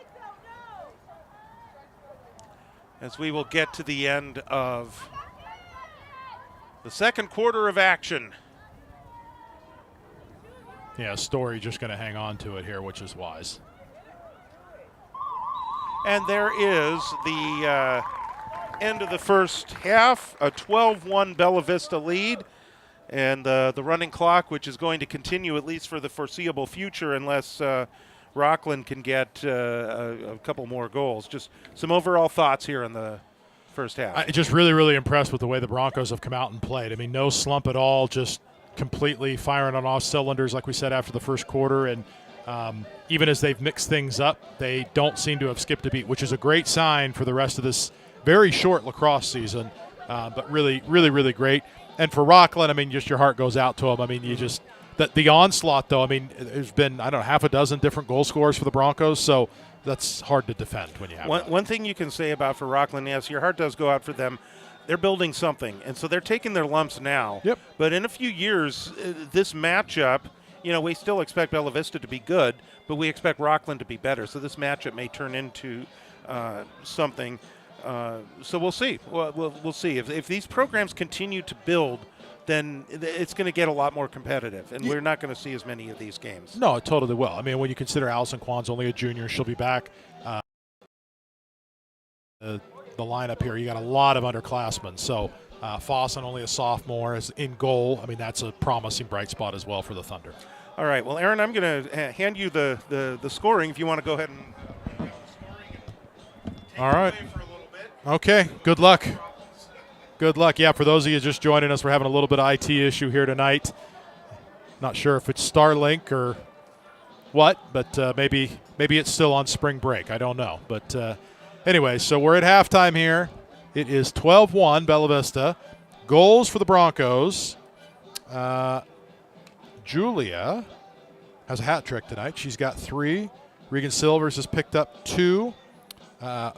as we will get to the end of the second quarter of action.
Yeah, Story just going to hang on to it here, which is wise.
And there is the end of the first half, a 12-1 Bella Vista lead, and the running clock, which is going to continue at least for the foreseeable future unless Rocklin can get a couple more goals. Just some overall thoughts here in the first half.
I just really, really impressed with the way the Broncos have come out and played. I mean, no slump at all, just completely firing on all cylinders, like we said after the first quarter. And even as they've mixed things up, they don't seem to have skipped a beat, which is a great sign for the rest of this very short lacrosse season, but really, really, really great. And for Rocklin, I mean, just your heart goes out to them. I mean, you just the onslaught, though, I mean, there's been, I don't know, half a dozen different goal scorers for the Broncos, so that's hard to defend when you have
one thing you can say about for Rocklin, yes, your heart does go out for them. They're building something, and so they're taking their lumps now.
Yep.
But in a few years, this matchup, you know, we still expect Bella Vista to be good, but we expect Rocklin to be better. So this matchup may turn into something. So we'll see. We'll see. If these programs continue to build, then it's going to get a lot more competitive, and we're not going to see as many of these games.
No, it totally will. I mean, when you consider Allison Kwan's only a junior, she'll be back. The lineup here, you got a lot of underclassmen. So Fossen, only a sophomore, is in goal. I mean, that's a promising bright spot as well for the Thunder.
All right. Well, Aaron, I'm going to hand you the scoring if you want to go ahead and take
all right.
it away for a little bit.
Okay. Good luck. Good luck. Yeah, for those of you just joining us, we're having a little bit of IT issue here tonight. Not sure if it's Starlink or what, but maybe it's still on spring break. I don't know. But anyway, so we're at halftime here. It is 12-1 Bella Vista. Goals for the Broncos. Julia has a hat trick tonight. She's got 3. Regan Silvers has picked up 2.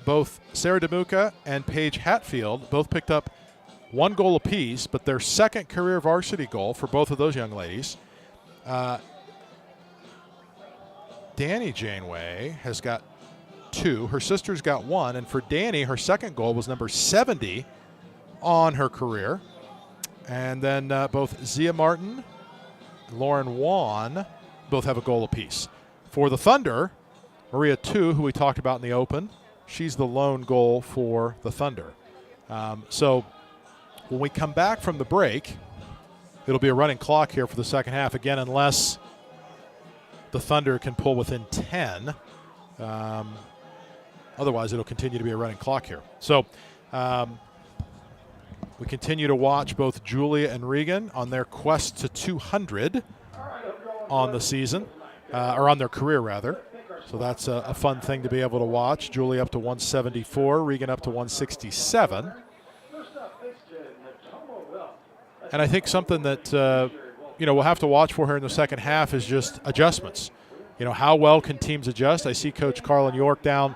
Both Sarah DeMuca and Paige Hatfield both picked up 1 goal apiece, but their second career varsity goal for both of those young ladies. Danny Janeway has got 2. Her sister's got 1. And for Danny, her second goal was number 70 on her career. And then both Zia Martin, Lauren Wan both have a goal apiece. For the Thunder, Maria Tu, who we talked about in the open, she's the lone goal for the Thunder. So when we come back from the break, it'll be a running clock here for the second half, again, unless the Thunder can pull within 10. Otherwise, it'll continue to be a running clock here. So we continue to watch both Julia and Regan on their quest to 200 on the season, or on their career, rather. So that's a fun thing to be able to watch. Julia up to 174, Regan up to 167. And I think something that we'll have to watch for her in the second half is just adjustments. You know, how well can teams adjust? I see Coach Carlin York down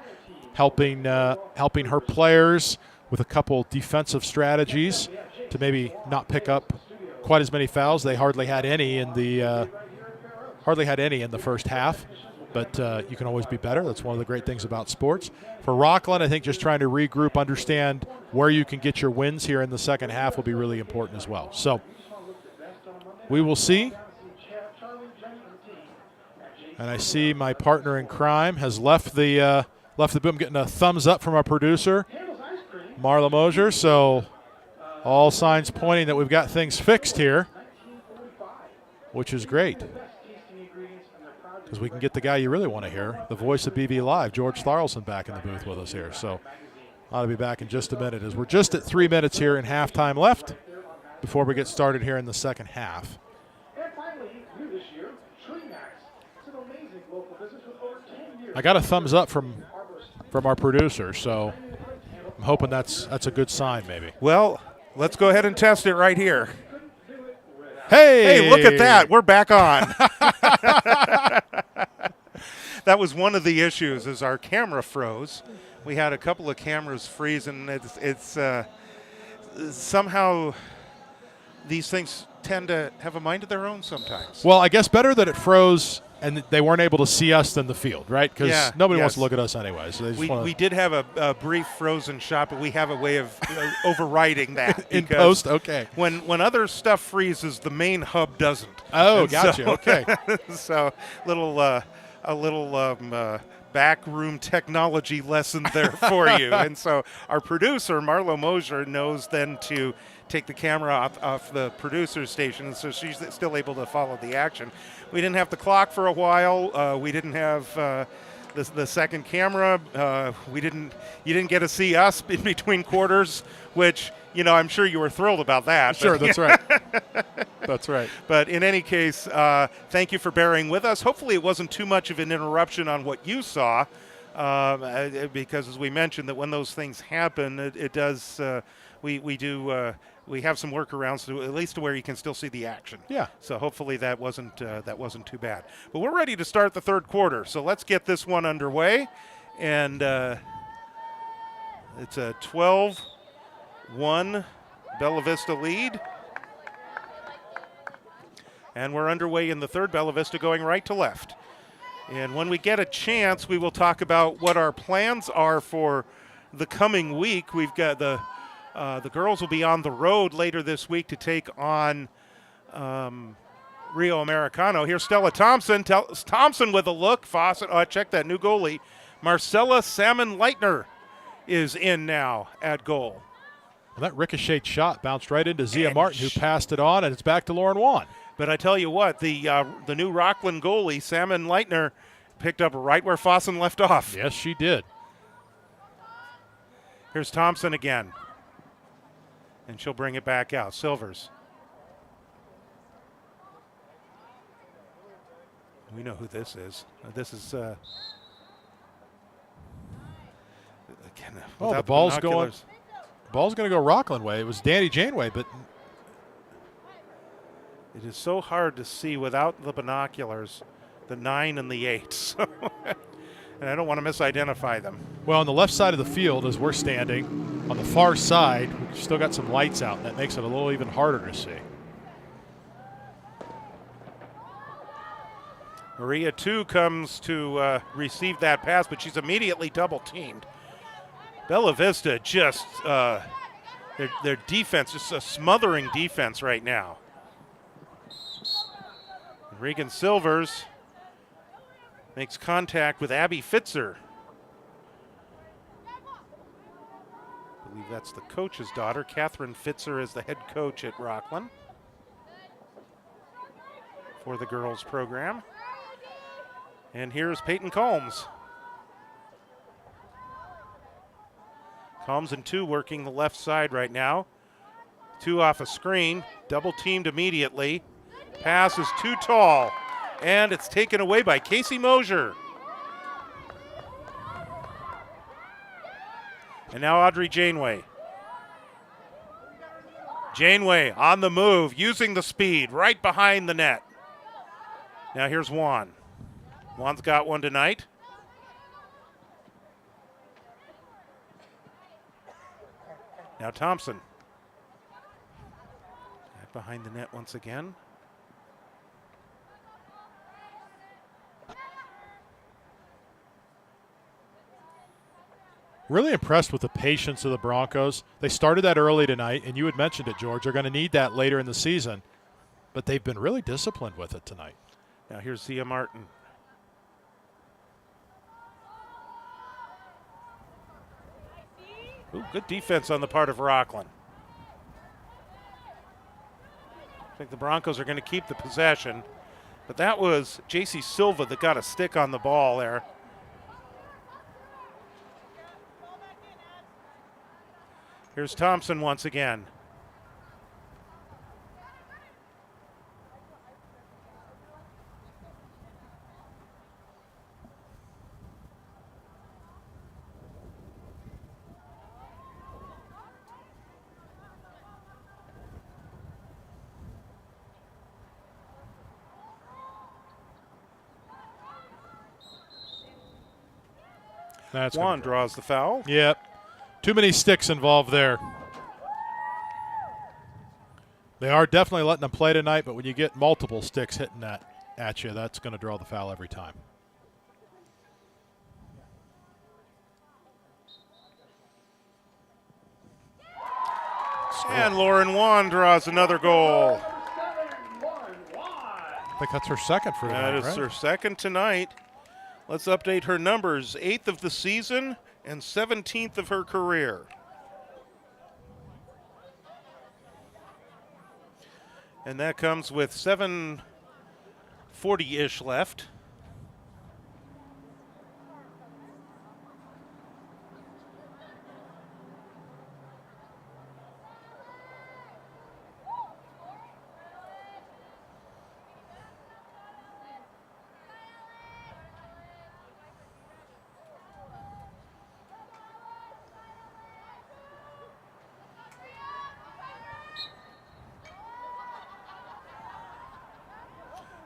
helping her players with a couple defensive strategies to maybe not pick up quite as many fouls. They hardly had any in the first half, but you can always be better. That's one of the great things about sports. For Rocklin, I think just trying to regroup, understand where you can get your wins here in the second half will be really important as well. So we will see. And I see my partner in crime has left the boom, getting a thumbs up from our producer, Marla Mosier. So all signs pointing that we've got things fixed here, which is great. Because we can get the guy you really want to hear, the voice of BB Live, George Tharlson, back in the booth with us here. So I'll be back in just a minute, as we're just at 3 minutes here in halftime left before we get started here in the second half. I got a thumbs up from our producer, so I'm hoping that's a good sign, maybe.
Well, let's go ahead and test it right here.
Hey,
look at that. We're back on. That was one of the issues, is our camera froze. We had a couple of cameras freeze, and it's somehow these things tend to have a mind of their own sometimes.
Well, I guess better that it froze and they weren't able to see us than the field, right? Because nobody wants to look at us anyway. So
we did have a brief frozen shot, but we have a way of overriding that.
In post, okay.
When other stuff freezes, the main hub doesn't.
Oh, gotcha. Okay.
So a little backroom technology lesson there for you. And so our producer, Marlo Mosier, knows then to take the camera off the producer's station, and so she's still able to follow the action. We didn't have the clock for a while. We didn't have the second camera. You didn't get to see us in between quarters, which, I'm sure you were thrilled about that.
Sure, that's right. That's right.
But in any case, thank you for bearing with us. Hopefully it wasn't too much of an interruption on what you saw, because as we mentioned, that when those things happen, it does, we have some workarounds to at least to where you can still see the action.
Yeah.
So hopefully that wasn't too bad. But we're ready to start the third quarter. So let's get this one underway, and it's a 12-1 Bella Vista lead. And we're underway in the third. Bella Vista going right to left. And when we get a chance, we will talk about what our plans are for the coming week. We've got the girls will be on the road later this week to take on Rio Americano. Here's Stella Thompson. Thompson with a look. Fawcett, check that new goalie. Marcella Salmon-Leitner is in now at goal.
Well, that ricocheted shot bounced right into Zia Martin, who passed it on, and it's back to Lauren Wan.
But I tell you what, the new Rocklin goalie, Salmon-Leitner, picked up right where Fossen left off.
Yes, she did.
Here's Thompson again. And she'll bring it back out. Silvers. We know who this is. This is again,
the ball's going. Ball's going to go Rocklin way. It was Danny Janeway, but
it is so hard to see without the binoculars, the 9 and the 8. And I don't want to misidentify them.
Well, on the left side of the field, as we're standing, on the far side, we've still got some lights out, and that makes it a little even harder to see.
Maria, too, comes to receive that pass, but she's immediately double-teamed. Bella Vista just, their defense, just a smothering defense right now. Regan Silvers makes contact with Abby Fitzer. I believe that's the coach's daughter. Catherine Fitzer is the head coach at Rocklin for the girls program. And here's Peyton Combs. Combs and 2 working the left side right now. 2 off a screen, double teamed immediately. Pass is too tall, and it's taken away by Casey Mosier. And now Audrey Janeway. Janeway on the move, using the speed right behind the net. Now here's Juan. Juan's got one tonight. Now Thompson. Back behind the net once again.
Really impressed with the patience of the Broncos. They started that early tonight, and you had mentioned it, George. They're going to need that later in the season, but they've been really disciplined with it tonight.
Now here's Zia Martin. Ooh, good defense on the part of Rocklin. I think the Broncos are going to keep the possession, but that was J.C. Silva that got a stick on the ball there. Here's Thompson once again.
That's
Juan draws the foul.
Yep. Too many sticks involved there. They are definitely letting them play tonight, but when you get multiple sticks hitting that at you, that's going to draw the foul every time.
And Lauren Wan draws another goal.
I think that's her second for tonight,
That is
right?
her second tonight. Let's update her numbers. 8th of the season and 17th of her career. And that comes with 7:40-ish left.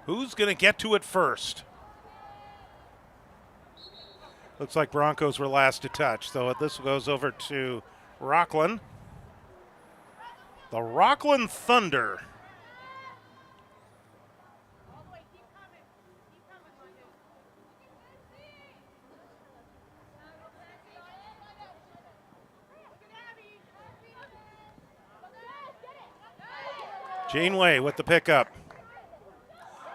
Who's going to get to it first? Looks like Broncos were last to touch, so this goes over to Rocklin. The Rocklin Thunder. Janeway with the pickup.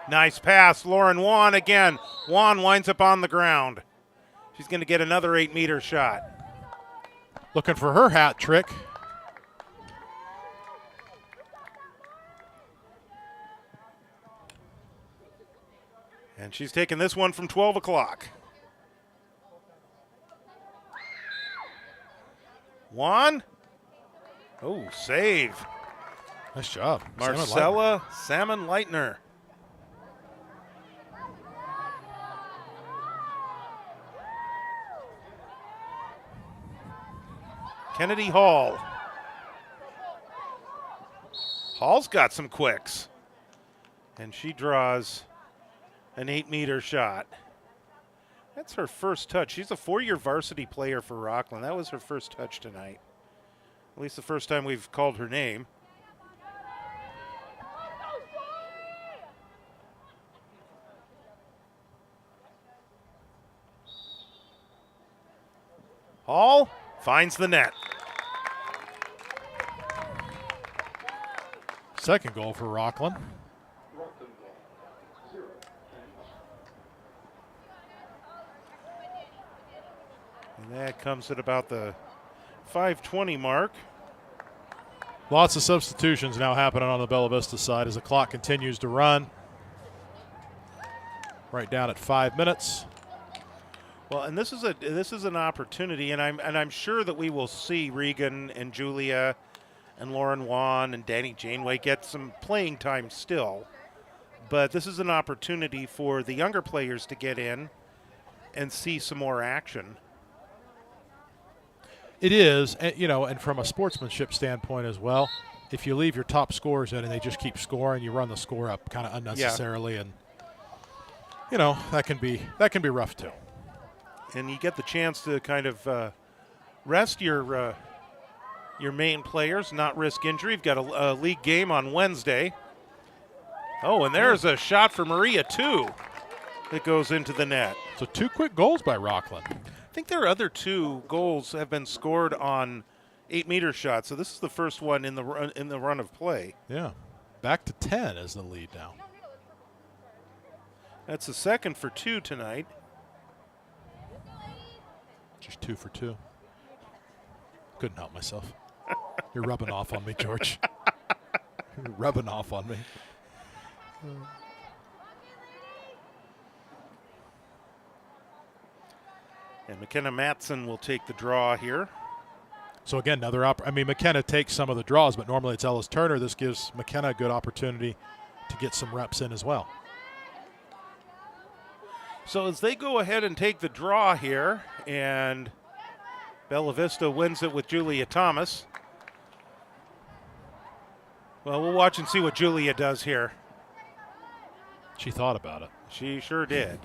Nice pass. Lauren Wan again. Wan winds up on the ground. She's going to get another 8-meter shot.
Looking for her hat trick.
And she's taking this one from 12 o'clock. Wan. Oh, save.
Nice job.
Marcella Salmon Leitner. Kennedy Hall. Hall's got some quicks. And she draws an 8-meter shot. That's her first touch. She's a 4-year varsity player for Rocklin. That was her first touch tonight. At least the first time we've called her name. Hall finds the net.
Second goal for Rocklin.
And that comes at about the 5:20 mark.
Lots of substitutions now happening on the Bella Vista side as the clock continues to run. Right down at 5 minutes.
Well, and this is an opportunity, and I'm sure that we will see Regan and Julia and Lauren Wan and Danny Janeway get some playing time still. But this is an opportunity for the younger players to get in and see some more action.
It is, and from a sportsmanship standpoint as well, if you leave your top scorers in and they just keep scoring, you run the score up kind of unnecessarily, and that can be rough too.
And you get the chance to kind of rest your main players, not risk injury. You've got a league game on Wednesday. Oh, and there's a shot for Maria, too, that goes into the net.
So 2 quick goals by Rocklin.
I think their other 2 goals have been scored on 8-meter shots, so this is the first one in the run of play.
Yeah, back to 10 is the lead now.
That's the second for 2 tonight.
Just 2 for 2. Couldn't help myself. You're rubbing off on me, George. You're rubbing off on me.
And McKenna Matson will take the draw here.
So again, McKenna takes some of the draws, but normally it's Ellis Turner. This gives McKenna a good opportunity to get some reps in as well.
So as they go ahead and take the draw here, and Bella Vista wins it with Julia Thomas. Well, we'll watch and see what Julia does here.
She thought about it.
She sure did.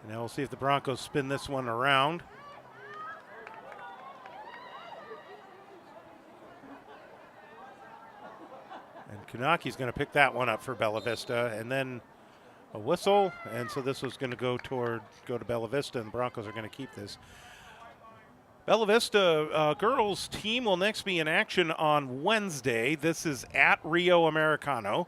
And now we'll see if the Broncos spin this one around. And Kunaki's going to pick that one up for Bella Vista, and then a whistle, and so this was going to go to Bella Vista, and the Broncos are going to keep this. Bella Vista girls team will next be in action on Wednesday. This is at Rio Americano,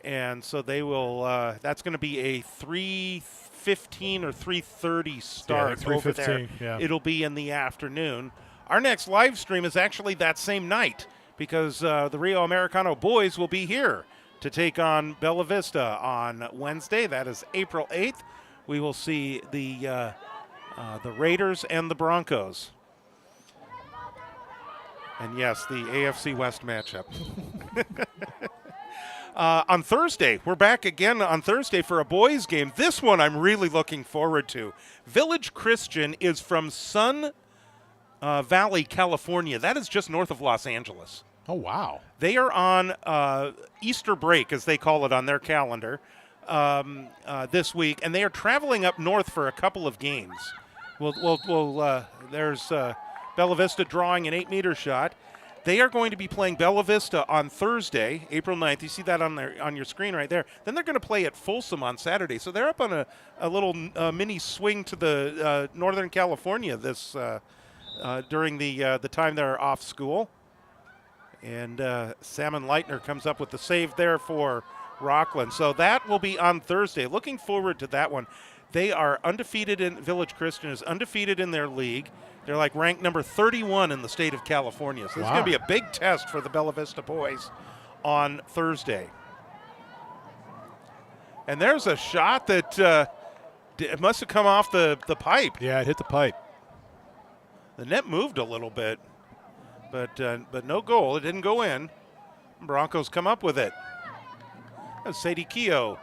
and so they will. That's going to be a 3:15 or 3:30 start over there.
Yeah.
It'll be in the afternoon. Our next live stream is actually that same night, because the Rio Americano boys will be here to take on Bella Vista on Wednesday. That is April 8th. We will see the Raiders and the Broncos. And yes, the AFC West matchup. On Thursday, we're back again on Thursday for a boys game. This one I'm really looking forward to. Village Christian is from Sun Valley, California. That is just north of Los Angeles.
Oh, wow.
They are on Easter break, as they call it on their calendar, this week, and they are traveling up north for a couple of games. There's Bella Vista drawing an 8-meter shot. They are going to be playing Bella Vista on Thursday, April 9th. You see that on your screen right there. Then they're going to play at Folsom on Saturday. So they're up on a little mini swing to the Northern California during the time they're off school. And Salmon Leitner comes up with the save there for Rocklin. So that will be on Thursday. Looking forward to that one. They are undefeated Village Christian is undefeated in their league. They're like ranked number 31 in the state of California. So it's going to be a big test for the Bella Vista boys on Thursday. And there's a shot that it must have come off the pipe.
Yeah, it hit the pipe.
The net moved a little bit, but no goal. It didn't go in. Broncos come up with it. That's Sadie Keogh.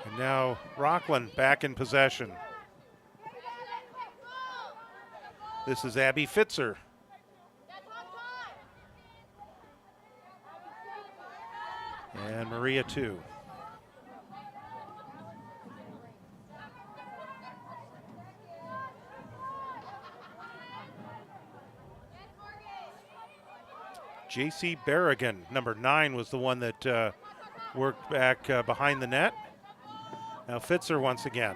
And now Rocklin back in possession. This is Abby Fitzer. And Maria too. J.C. Berrigan, number 9, was the one that worked back behind the net. Now Fitzer once again.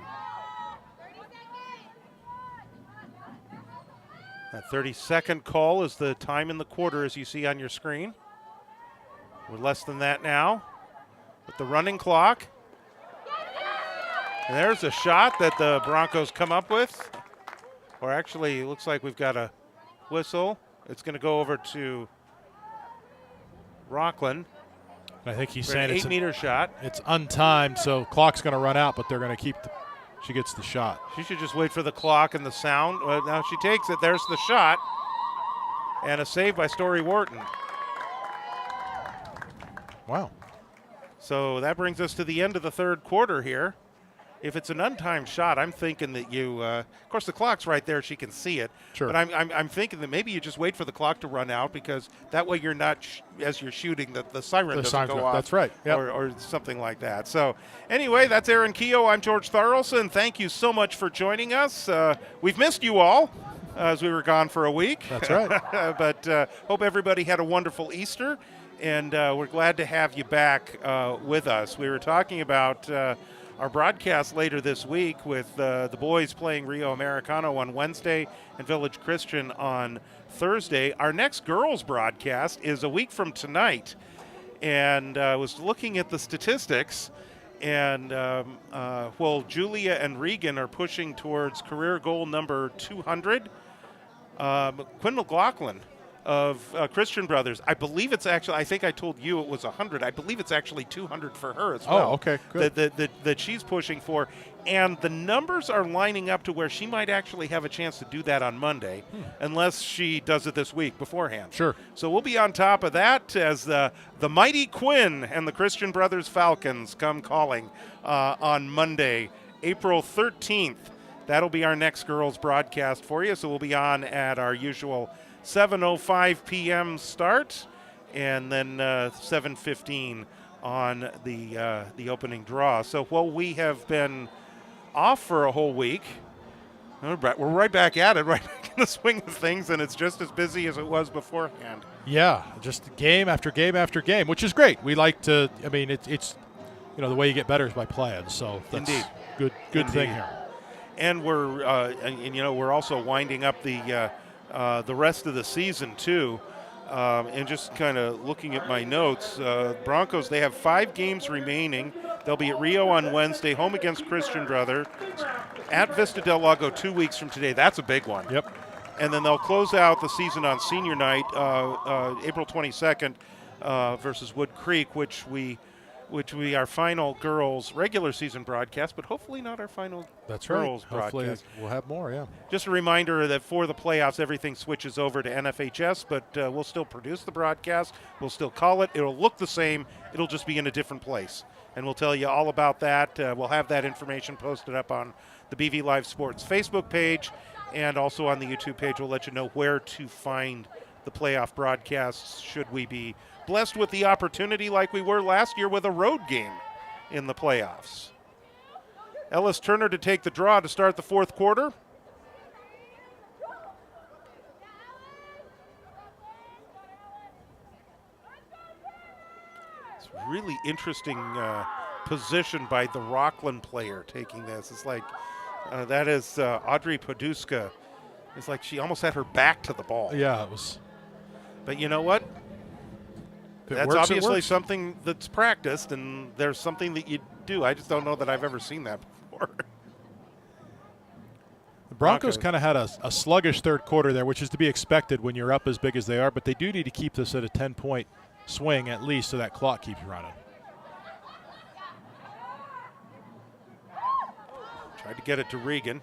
That 30-second call is the time in the quarter, as you see on your screen. We're less than that now with the running clock. And there's a shot that the Broncos come up with. Or actually, it looks like we've got a whistle. It's going to go over to Rocklin.
I think he's
for
saying
an
it's
8-meter shot.
It's untimed, so clock's going to run out, but they're going to keep she gets the shot.
She should just wait for the clock and the sound. Now she takes it. There's the shot. And a save by Story Wharton.
Wow.
So that brings us to the end of the third quarter here. If it's an untimed shot, I'm thinking that of course the clock's right there, she can see it.
Sure.
But I'm thinking that maybe you just wait for the clock to run out, because that way you're not, as you're shooting, the siren doesn't go off.
That's right. Yep.
Or something like that. So anyway, that's Aaron Keogh. I'm George Tharlson. Thank you so much for joining us. We've missed you all as we were gone for a week.
That's right.
But hope everybody had a wonderful Easter. And we're glad to have you back with us. We were talking about our broadcast later this week with the boys playing Rio Americano on Wednesday and Village Christian on Thursday. Our next girls broadcast is a week from tonight. And I was looking at the statistics, and Julia and Regan are pushing towards career goal number 200. Quinn McLaughlin of Christian Brothers, I believe it's actually, I think I told you it was 100. I believe it's actually 200 for her as well.
Oh, okay, good.
That she's pushing for. And the numbers are lining up to where she might actually have a chance to do that on Monday, unless she does it this week beforehand.
Sure.
So we'll be on top of that as the mighty Quinn and the Christian Brothers Falcons come calling on Monday, April 13th. That'll be our next girls broadcast for you. So we'll be on at our usual 7:05 p.m. start, and then 7:15 on the opening draw. So while we have been off for a whole week, we're right back at it, right back in the swing of things, and it's just as busy as it was beforehand.
Yeah, just game after game after game, which is great. We like to. I mean, it's the way you get better is by playing. So that's
Indeed.
Good thing here.
And we're also winding up the rest of the season too, and just kind of looking at my notes. Broncos, they have 5 games remaining. They'll be at Rio on Wednesday, home against Christian Brothers, at Vista Del Lago 2 weeks from today. That's a big one.
Yep.
And then they'll close out the season on senior night, April 22nd, versus Wood Creek, which we our final girls regular season broadcast, but hopefully not our final girls broadcast.
Hopefully we'll have more, yeah.
Just a reminder that for the playoffs, everything switches over to NFHS, but we'll still produce the broadcast. We'll still call it. It'll look the same. It'll just be in a different place. and we'll tell you all about that. We'll have that information posted up on the BV Live Sports Facebook page and also on the YouTube page. We'll let you know where to find the playoff broadcasts should we be blessed with the opportunity like we were last year with a road game in the playoffs. Ellis Turner to take the draw to start the fourth quarter. It's really interesting position by the Rocklin player taking this. It's like that is Audrey Paduska. It's like she almost had her back to the ball.
Yeah, it was.
But you know what? That's
works,
obviously something that's practiced, and there's something that you do. I just don't know that I've ever seen that before.
The Broncos kind of had a sluggish third quarter there, which is to be expected when you're up as big as they are, but they do need to keep this at a 10-point swing at least so that clock keeps running.
Tried to get it to Regan.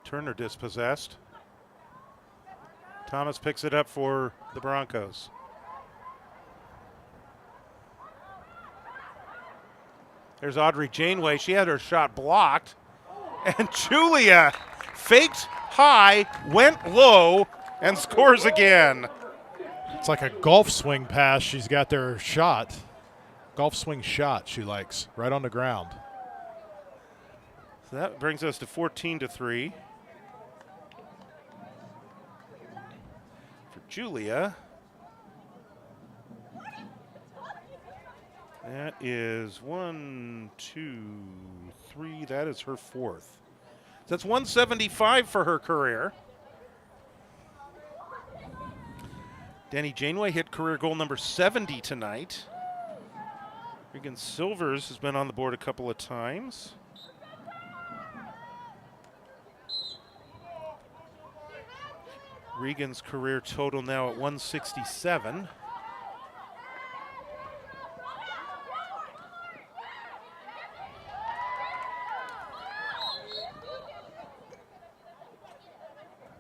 Turner dispossessed. Thomas picks it up for the Broncos. There's Audrey Janeway. She had her shot blocked. And Julia faked high, went low, and scores again.
It's like a golf swing pass. She's got their shot. Golf swing shot she likes, right on the ground.
So that brings us to 14-3. For Julia. That is 1, 2, 3. That is her fourth. That's 175 for her career. Danny Janeway hit career goal number 70 tonight. Regan Silvers has been on the board a couple of times. Regan's career total now at 167.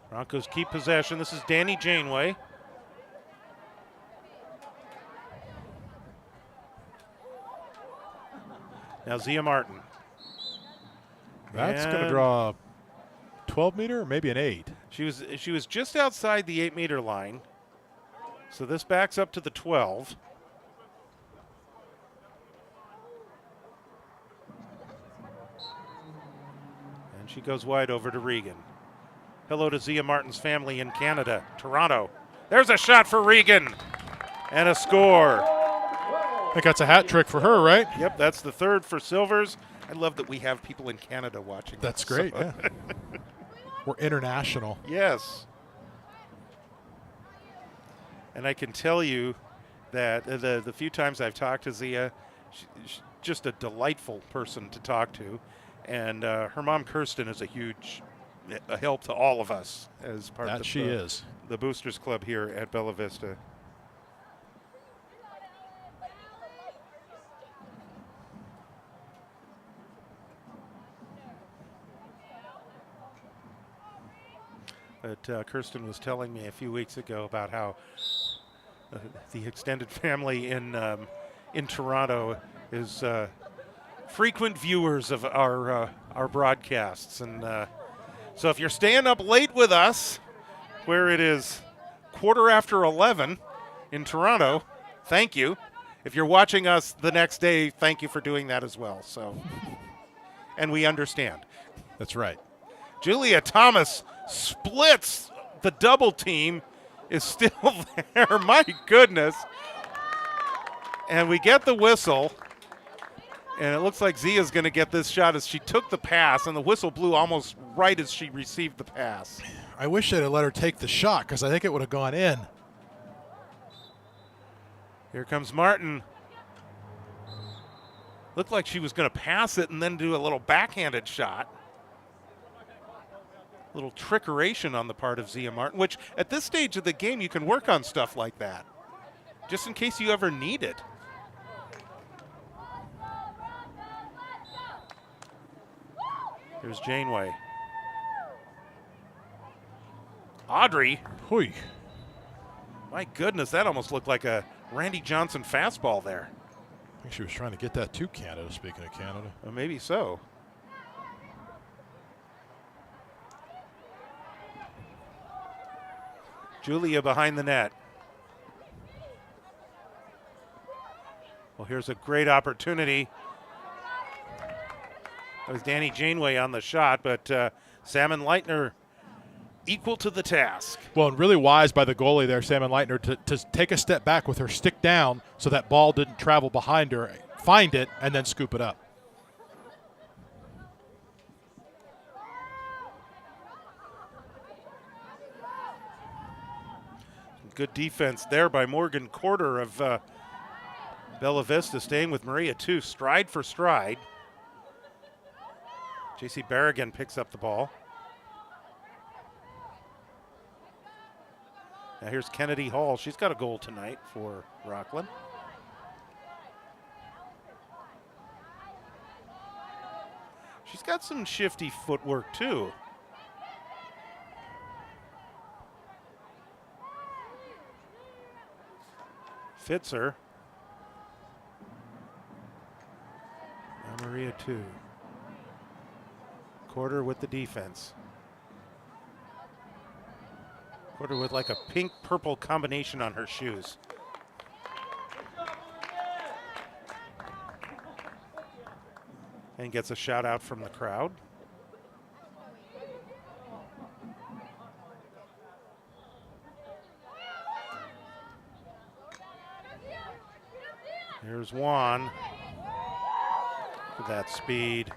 Broncos keep possession. This is Danny Janeway. Now Zia Martin.
That's going to draw a 12-meter or maybe an 8.
She was just outside the 8-meter line. So this backs up to the 12. And she goes wide over to Regan. Hello to Zia Martin's family in Canada, Toronto. There's a shot for Regan and a score.
I think that's a hat trick for her, right?
Yep, that's the third for Silvers. I love that we have people in Canada watching.
That's great, yeah. We're international.
Yes. And I can tell you that the few times I've talked to Zia, she's just a delightful person to talk to. And her mom, Kirsten, is a help to all of us as part of the Boosters Club here at Bella Vista. But Kirsten was telling me a few weeks ago about how the extended family in Toronto is frequent viewers of our broadcasts, and so if you're staying up late with us, where it is 11:15 in Toronto, thank you. If you're watching us the next day, thank you for doing that as well. So, and we understand.
That's right.
Julia Thomas splits the double team, is still there. My goodness. And we get the whistle. And it looks like Zia's going to get this shot as she took the pass, and the whistle blew almost right as she received the pass.
I wish they'd have let her take the shot because I think it would have gone in.
Here comes Martin. Looked like she was going to pass it and then do a little backhanded shot. Little trickeration on the part of Zia Martin, which at this stage of the game you can work on stuff like that, just in case you ever need it. Here's Janeway. Audrey.
Hui.
My goodness, that almost looked like a Randy Johnson fastball there.
I think she was trying to get that to Canada, speaking of Canada.
Well, maybe so. Julia behind the net. Well, here's a great opportunity. That was Danny Janeway on the shot, but Salmon Leitner equal to the task.
Well, and really wise by the goalie there, Salmon Leitner, to take a step back with her stick down so that ball didn't travel behind her, find it, and then scoop it up.
Good defense there by Morgan Corder of Bella Vista, staying with Maria too, stride for stride. J.C. Berrigan picks up the ball. Now here's Kennedy Hall. She's got a goal tonight for Rocklin. She's got some shifty footwork too. Fits her. Now Maria too. Corder with the defense. Corder with like a pink-purple combination on her shoes. And gets a shout out from the crowd. Here's Juan with that speed.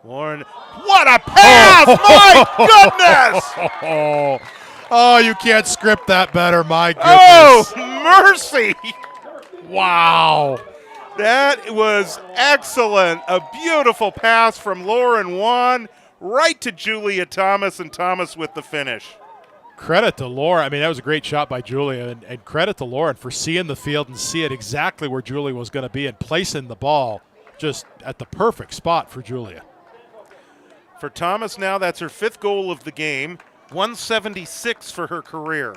Lauren, what a pass! My goodness!
Oh, you can't script that better, my goodness.
Oh, mercy!
Wow.
That was excellent. A beautiful pass from Lauren Juan right to Julia Thomas, and Thomas with the finish.
Credit to Lauren. I mean, that was a great shot by Julia, and credit to Lauren for seeing the field and see it exactly where Julia was going to be and placing the ball just at the perfect spot for Julia.
For Thomas now, that's her 5th goal of the game, 176 for her career.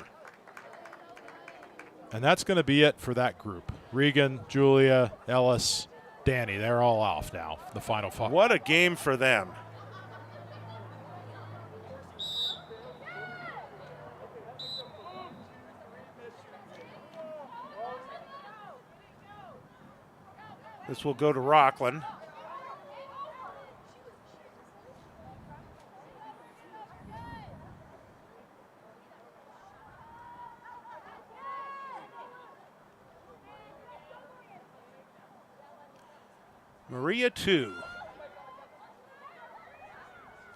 And that's going to be it for that group. Regan, Julia, Ellis, Danny, they're all off now, the final 5.
What a game for them. This will go to Rocklin. Maria two.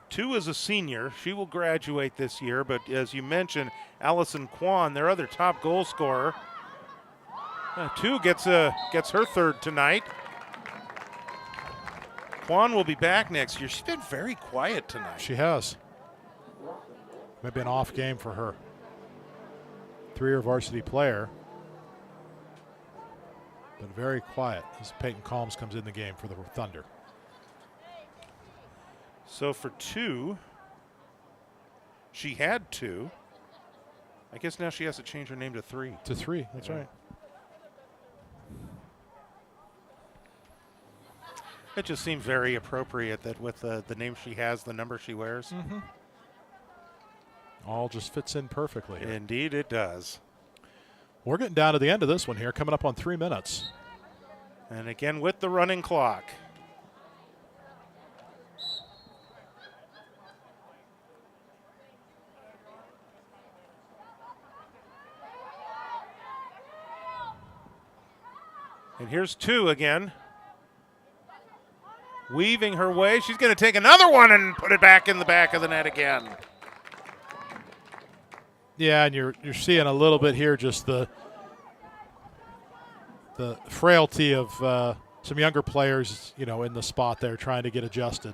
Two is a senior. She will graduate this year, but as you mentioned, Allison Kwan, their other top goal scorer. Two gets her 3rd tonight. Kwan will be back next year. She's been very quiet tonight.
She has. Maybe an off game for her. 3-year varsity player, but very quiet as Peyton Calms comes in the game for the Thunder.
So for two, she had 2. I guess now she has to change her name to 3.
To 3, that's right.
It just seems very appropriate that with the name she has, the number she wears.
Mm-hmm. All just fits in perfectly here.
Indeed it does.
We're getting down to the end of this one here, coming up on 3 minutes.
And again with the running clock. And here's 2 again. Weaving her way. She's going to take another one and put it back in the back of the net again.
Yeah, and you're seeing a little bit here just the frailty of some younger players, in the spot there trying to get adjusted.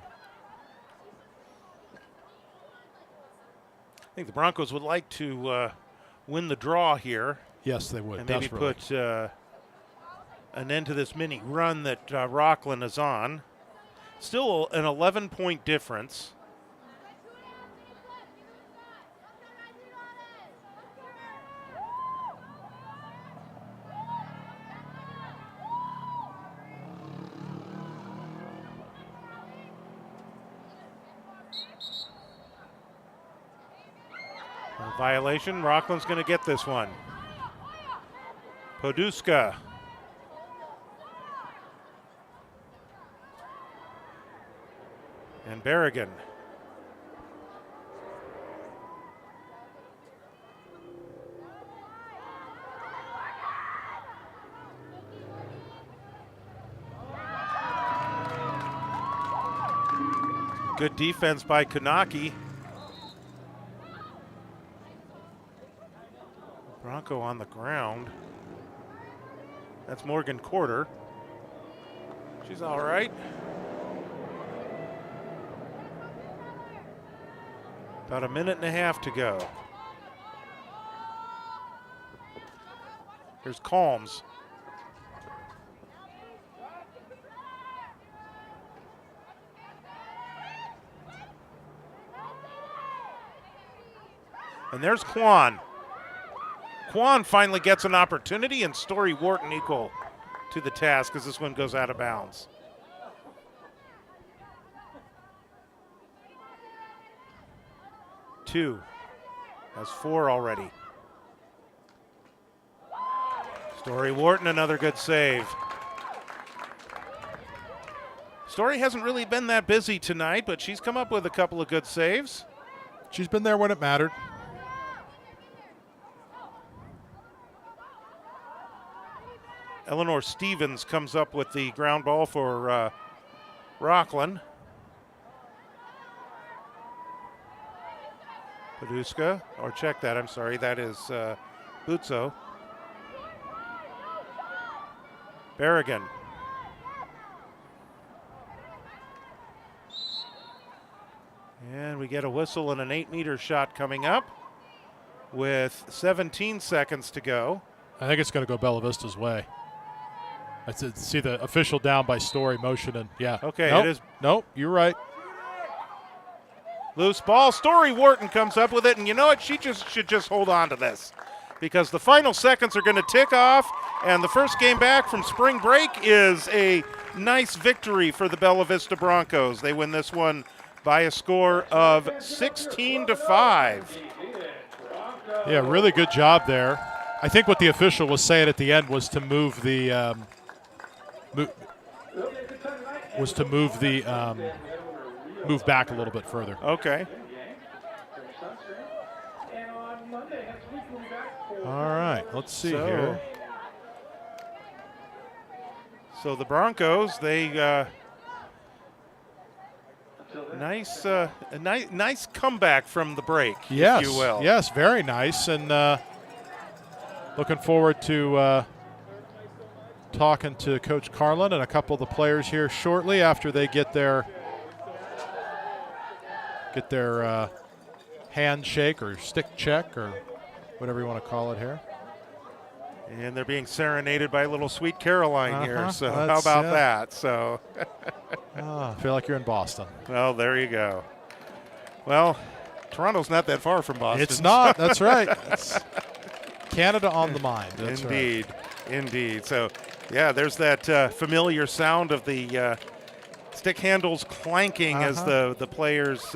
I think the Broncos would like to win the draw here.
Yes, they would.
And maybe put an end to this mini run that Rocklin is on. Still an 11-point difference. A violation. Rocklin's going to get this one. Poduska. And Berrigan. Good defense by Kanaki. Bronco on the ground. That's Morgan Corder. She's all right. About a minute and a half to go. Here's Calms. And there's Quan. Quan finally gets an opportunity, and Story Wharton equal to the task as this one goes out of bounds. Two. Has 4 already. Story Wharton, another good save. Story hasn't really been that busy tonight, but she's come up with a couple of good saves.
She's been there when it mattered.
Eleanor Stevens comes up with the ground ball for Rocklin. Paduska, or check that, I'm sorry, that is Butzo. Berrigan. And we get a whistle and an 8-meter shot coming up with 17 seconds to go.
I think it's going to go Bella Vista's way. I see the official down by Story motioning. Yeah.
Okay,
nope,
it is.
Nope, you're right.
Loose ball. Story Wharton comes up with it, and you know what? She should just hold on to this because the final seconds are going to tick off, and the first game back from spring break is a nice victory for the Bella Vista Broncos. They win this one by a score of 16-5.
Yeah, really good job there. I think what the official was saying at the end was to move the move back a little bit further.
Okay.
All right, let's see here.
So the Broncos, they nice comeback from the break,
yes,
if you will.
Yes, very nice, and looking forward to talking to Coach Carlin and a couple of the players here shortly after they get their handshake or stick check or whatever you want to call it here.
And they're being serenaded by little Sweet Caroline here, so how about that? So
I feel like you're in Boston.
Well, there you go. Well, Toronto's not that far from Boston.
It's not. That's right. It's Canada on the mind. That's
indeed, right. Indeed. So, yeah, there's that familiar sound of the stick handles clanking as the players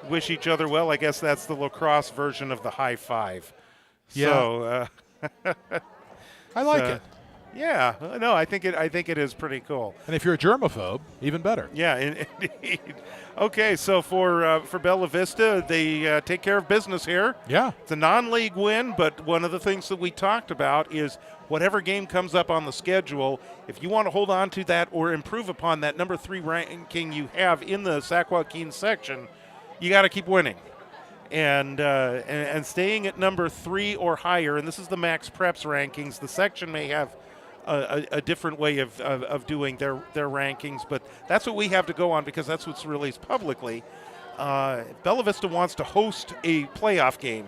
wish each other well. I guess that's the lacrosse version of the high five.
Yeah.
So,
I like it.
Yeah, no, I think it is pretty cool.
And if you're a germaphobe, even better.
Yeah, indeed. Okay, so for Bella Vista, they take care of business here.
Yeah,
it's a non-league win, but one of the things that we talked about is whatever game comes up on the schedule, if you want to hold on to that or improve upon that number 3 ranking you have in the Sac Joaquin section, you got to keep winning. And staying at number 3 or higher, and this is the Max Preps rankings. The section may have a different way of doing their rankings, but that's what we have to go on because that's what's released publicly. Bella Vista wants to host a playoff game.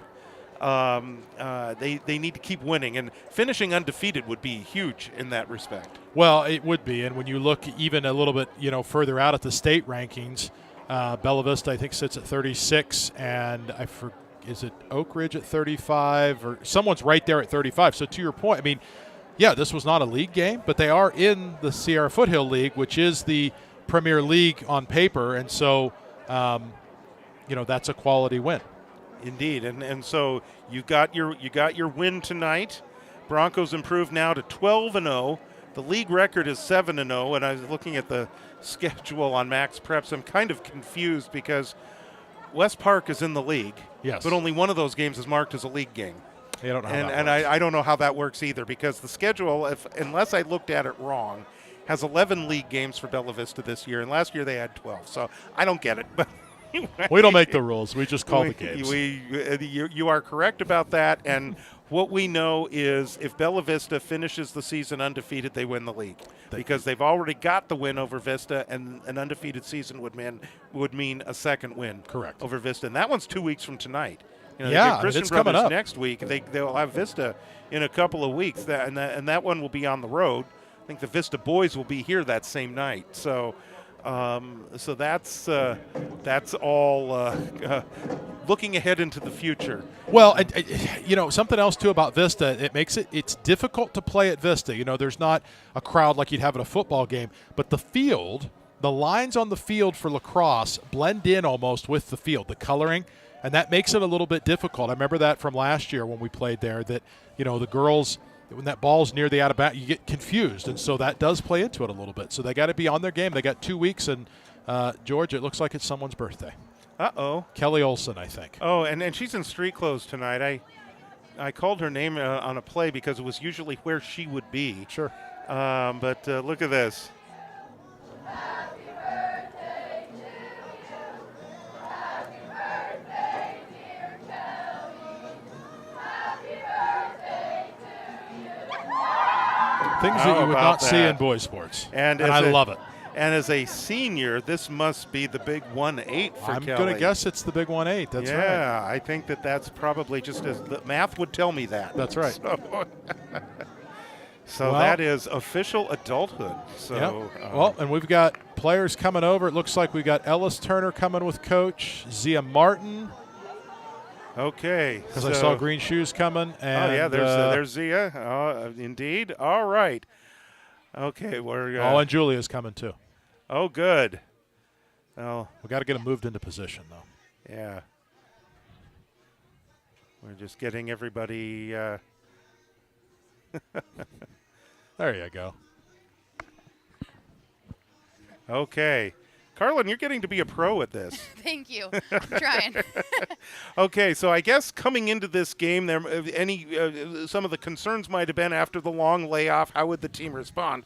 They need to keep winning, and finishing undefeated would be huge in that respect.
Well, it would be, and when you look even a little bit, further out at the state rankings, Bella Vista I think sits at 36, and is it Oak Ridge at 35, or someone's right there at 35. So to your point, I mean, yeah, this was not a league game, but they are in the Sierra Foothill League, which is the premier league on paper, and so, that's a quality win.
Indeed, and so you got your win tonight. Broncos improved now to 12-0. The league record is 7-0, and I was looking at the schedule on Max Preps. I'm kind of confused because West Park is in the league,
Yes.
but only one of those games is marked as a league game.
I don't know how
And,
that
and
works.
I don't know how that works either because the schedule, unless I looked at it wrong, has 11 league games for Bella Vista this year, and last year they had 12. So I don't get it. But
We don't make the rules. We just call the games.
You are correct about that. And what we know is if Bella Vista finishes the season undefeated, they win the league because they've already got the win over Vista, and an undefeated season would mean a second win
Correct.
over Vista. And that one's 2 weeks from tonight. You know,
Yeah,
they get Christian
it's coming
Brothers
up.
next week. They'll have Vista in a couple of weeks, and that one will be on the road. I think the Vista boys will be here that same night. So that's all looking ahead into the future.
Well, something else too about Vista, it's difficult to play at Vista. You know, there's not a crowd like you'd have at a football game, but the lines on the field for lacrosse blend in almost with the field, the coloring, and that makes it a little bit difficult. I remember that from last year when we played there, that, the girls, when that ball's near the out of bounds, you get confused, and so that does play into it a little bit. So they got to be on their game. They got 2 weeks, and George, it looks like it's someone's birthday.
Uh-oh.
Kelly Olson, I think.
Oh, and she's in street clothes tonight. I called her name on a play because it was usually where she would be.
Sure.
But look at this.
Things
How
that you would
about
not see
that?
in boys sports.
And
I love it.
And as a senior, this must be the big 1-8 for
I'm
Kelly.
going to guess it's the big 1-8. That's right.
Yeah, I think that's probably just as the math would tell me that.
That's right.
So
Well,
that is official adulthood. So
Well, and we've got players coming over. It looks like we got Ellis Turner coming with coach, Zia Martin,
okay.
because I saw green shoes coming. And,
Oh yeah, there's Zia. Indeed. All right. Okay, we're.
and Julia's coming too.
Oh, good. Well,
We got to get them moved into position though.
yeah. We're just getting everybody.
There you go.
Okay. Carlin, you're getting to be a pro at this.
Thank you. I'm trying.
Okay, so I guess coming into this game, there some of the concerns might have been after the long layoff. How would the team respond?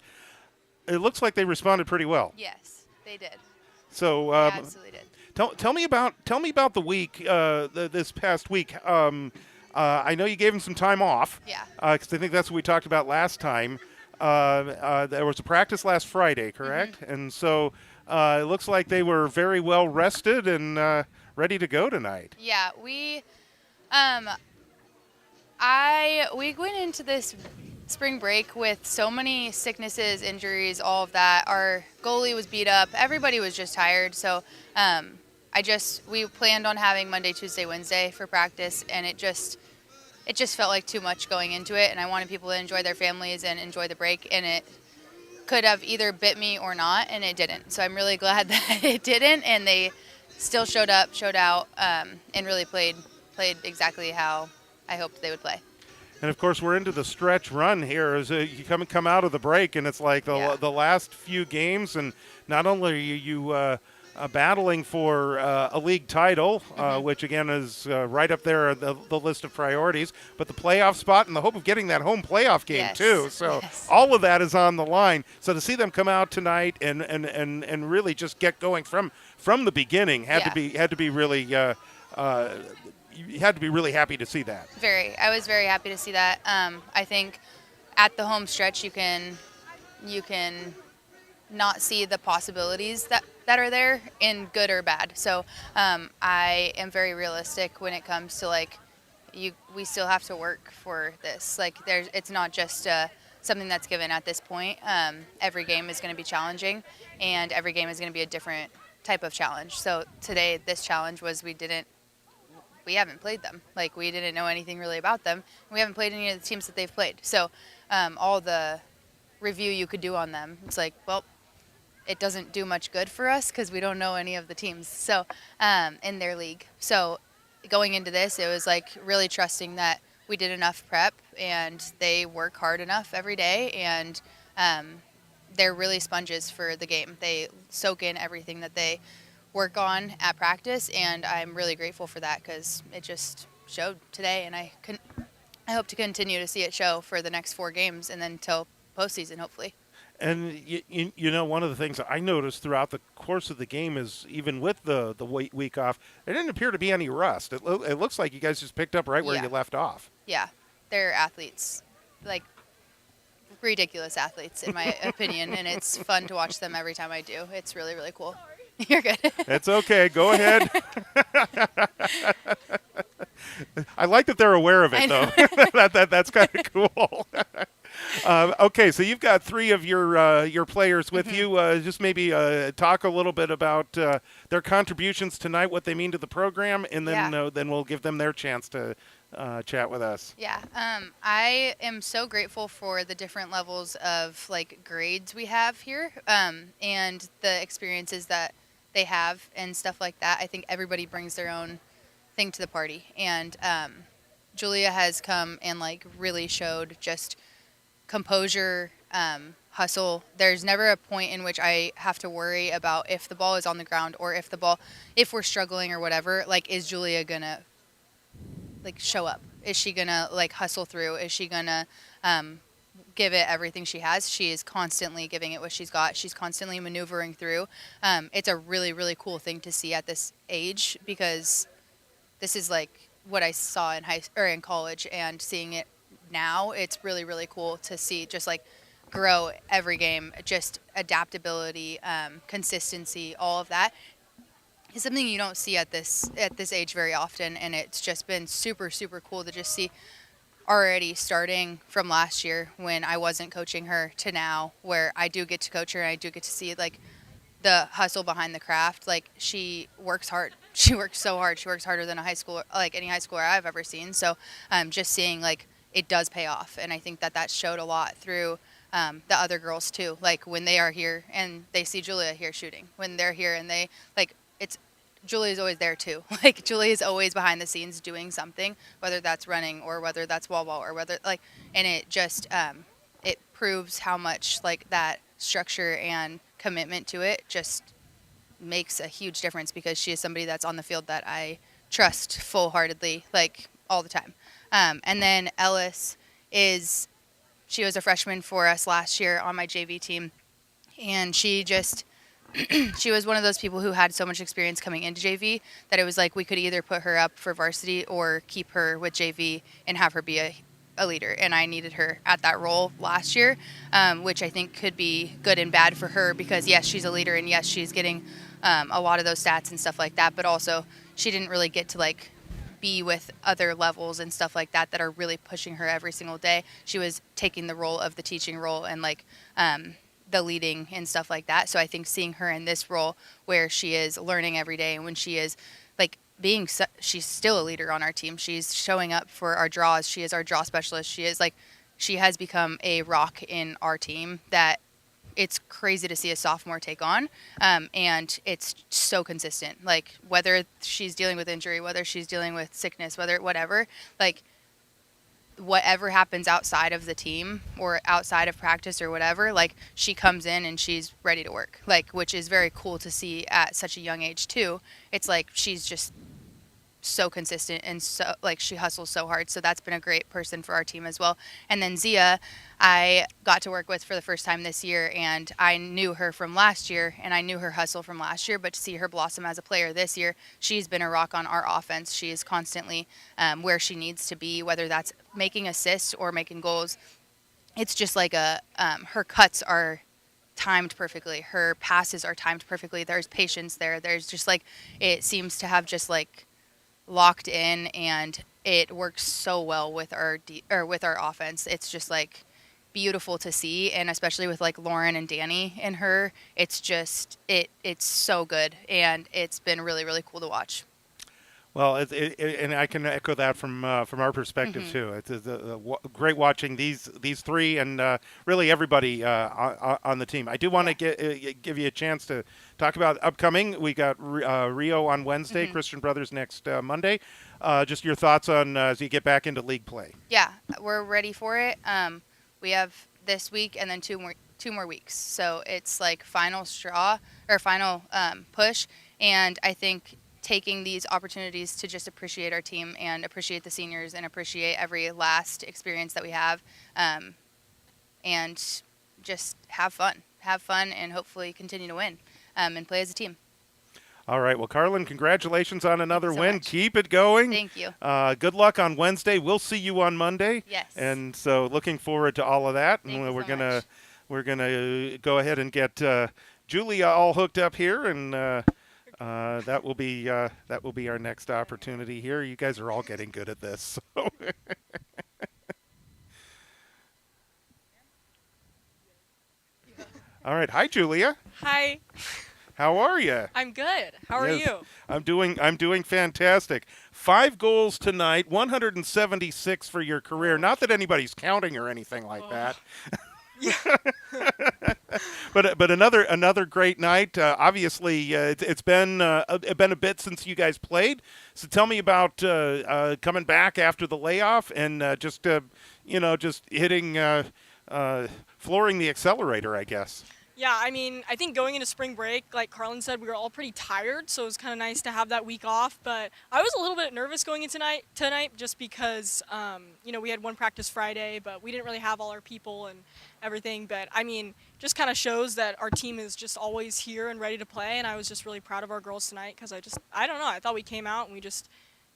It looks like they responded pretty well.
Yes, they did.
So
They absolutely did.
tell me about the week, this past week. I know you gave them some time off.
Yeah.
Because I think that's what we talked about last time. There was a practice last Friday, correct?
Mm-hmm.
And so it looks like they were very well rested and ready to go tonight.
Yeah, we went into this spring break with so many sicknesses, injuries, all of that. Our goalie was beat up. Everybody was just tired. So we planned on having Monday, Tuesday, Wednesday for practice, and it just felt like too much going into it. And I wanted people to enjoy their families and enjoy the break, and it could have either bit me or not, and it didn't. So I'm really glad that it didn't, and they still showed up, showed out, and really played exactly how I hoped they would play.
And of course, we're into the stretch run here. As you come out of the break, and it's like the last few games, and not only are you battling for a league title, which again is right up there the list of priorities, but the playoff spot and the hope of getting that home playoff game too. So all of that is on the line. So to see them come out tonight and really just get going from the beginning had to be really. You had to be really happy to see that.
I was very happy to see that. I think at the home stretch you can not see the possibilities that are there in good or bad. So I am very realistic when it comes to we still have to work for this. It's not just something that's given at this point. Every game is going to be challenging, and every game is going to be a different type of challenge. So today, this challenge was we haven't played them. We didn't know anything really about them. We haven't played any of the teams that they've played. So all the review you could do on them, it's it doesn't do much good for us because we don't know any of the teams in their league. So going into this, it was like really trusting that we did enough prep and they work hard enough every day, and they're really sponges for the game. They soak in everything that they work on at practice, and I'm really grateful for that because it just showed today, and I hope to continue to see it show for the next 4 games and then till postseason, hopefully.
And one of the things I noticed throughout the course of the game is even with the week off, there didn't appear to be any rust. It looks like you guys just picked up right where
Yeah.
you left off.
Yeah, they're athletes, like ridiculous athletes in my opinion, and it's fun to watch them every time I do. It's really, really cool. You're good.
It's okay. Go ahead. I like that they're aware of it, though. That's kind of cool. Okay, so you've got 3 of your players with you. Just maybe talk a little bit about their contributions tonight, what they mean to the program, and then then we'll give them their chance to chat with us.
Yeah, I am so grateful for the different levels of like grades we have here, and the experiences that they have and stuff like that. I think everybody brings their own thing to the party, and Julia has come and like really showed just composure, hustle. There's never a point in which I have to worry about if the ball is on the ground or if we're struggling or whatever. Like, is Julia gonna like show up? Is she gonna like hustle through? Is she gonna give it everything she has? She is constantly giving it what she's got. She's constantly maneuvering through. It's a really, really cool thing to see at this age, because this is like what I saw in college, and seeing it now, it's really, really cool to see just like grow every game, just adaptability, consistency, all of that is something you don't see at this age very often, and it's just been super, super cool to just see already starting from last year when I wasn't coaching her to now where I do get to coach her, and I do get to see like the hustle behind the craft. Like, she works hard. She works so hard. She works harder than any high schooler I've ever seen. So just seeing like it does pay off, and I think that showed a lot through the other girls too. Like, when they are here and they see Julia here shooting, when they're here and they like, it's Julia's always there too. Like, Julia's always behind the scenes doing something, whether that's running or whether that's wall ball or whether like, and it just it proves how much like that structure and commitment to it just makes a huge difference, because she is somebody that's on the field that I trust full-heartedly, like all the time. And then Ellis she was a freshman for us last year on my JV team, and she just she was one of those people who had so much experience coming into JV that it was like we could either put her up for varsity or keep her with JV and have her be a leader. And I needed her at that role last year, which I think could be good and bad for her, because yes, she's a leader, and yes, she's getting a lot of those stats and stuff like that, but also she didn't really get to like be with other levels and stuff like that are really pushing her every single day. She was taking the role of the teaching role and like the leading and stuff like that. So I think seeing her in this role where she is learning every day, and when she is like she's still a leader on our team. She's showing up for our draws. She is our draw specialist. She has become a rock in our team that it's crazy to see a sophomore take on. And it's so consistent. Like, whether she's dealing with injury, whether she's dealing with sickness, whatever, like, whatever happens outside of the team or outside of practice or whatever, like, she comes in and she's ready to work, like, which is very cool to see at such a young age too. It's like she's just so consistent, and so like she hustles so hard. So that's been a great person for our team as well. And then Zia, I got to work with for the first time this year, and I knew her from last year, and I knew her hustle from last year, but to see her blossom as a player this year, she's been a rock on our offense. She is constantly where she needs to be, whether that's making assists or making goals. It's just like her cuts are timed perfectly. Her passes are timed perfectly. There's patience there. There's just like, it seems to have just like locked in, and it works so well with our offense. It's just like beautiful to see, and especially with like Lauren and Danny in her, it's just it's so good, and it's been really, really cool to watch.
Well, and I can echo that from our perspective too. It's great watching these three and really everybody on the team. I do want to give you a chance to talk about upcoming. We got Rio on Wednesday, Christian Brothers next Monday. Just your thoughts on as you get back into league play.
Yeah, we're ready for it. We have this week and then two more weeks, so it's like final straw or final push. And I think taking these opportunities to just appreciate our team and appreciate the seniors and appreciate every last experience that we have, and just have fun, and hopefully continue to win and play as a team.
All right. Well, Carlin, congratulations on another win.
Much.
Keep it going.
Thank you.
Good luck on Wednesday. We'll see you on Monday.
Yes.
And so looking forward to all of that.
Thank
And
you
we're
so
gonna
much.
we're gonna go ahead and get Julia all hooked up here, and that will be our next opportunity here. You guys are all getting good at this. So. All right. Hi, Julia.
Hi,
How are you?
I'm good. How are
Yes,
you?
I'm doing fantastic. 5 goals tonight, 176 for your career. Not that anybody's counting or anything like that. but another great night. Obviously, it's been a bit since you guys played. So tell me about coming back after the layoff and just hitting flooring the accelerator, I guess.
Yeah, I mean, I think going into spring break, like Carlin said, we were all pretty tired, so it was kind of nice to have that week off. But I was a little bit nervous going into tonight just because, we had one practice Friday, but we didn't really have all our people and everything. But, I mean, just kind of shows that our team is just always here and ready to play. And I was just really proud of our girls tonight because I don't know, I thought we came out and we just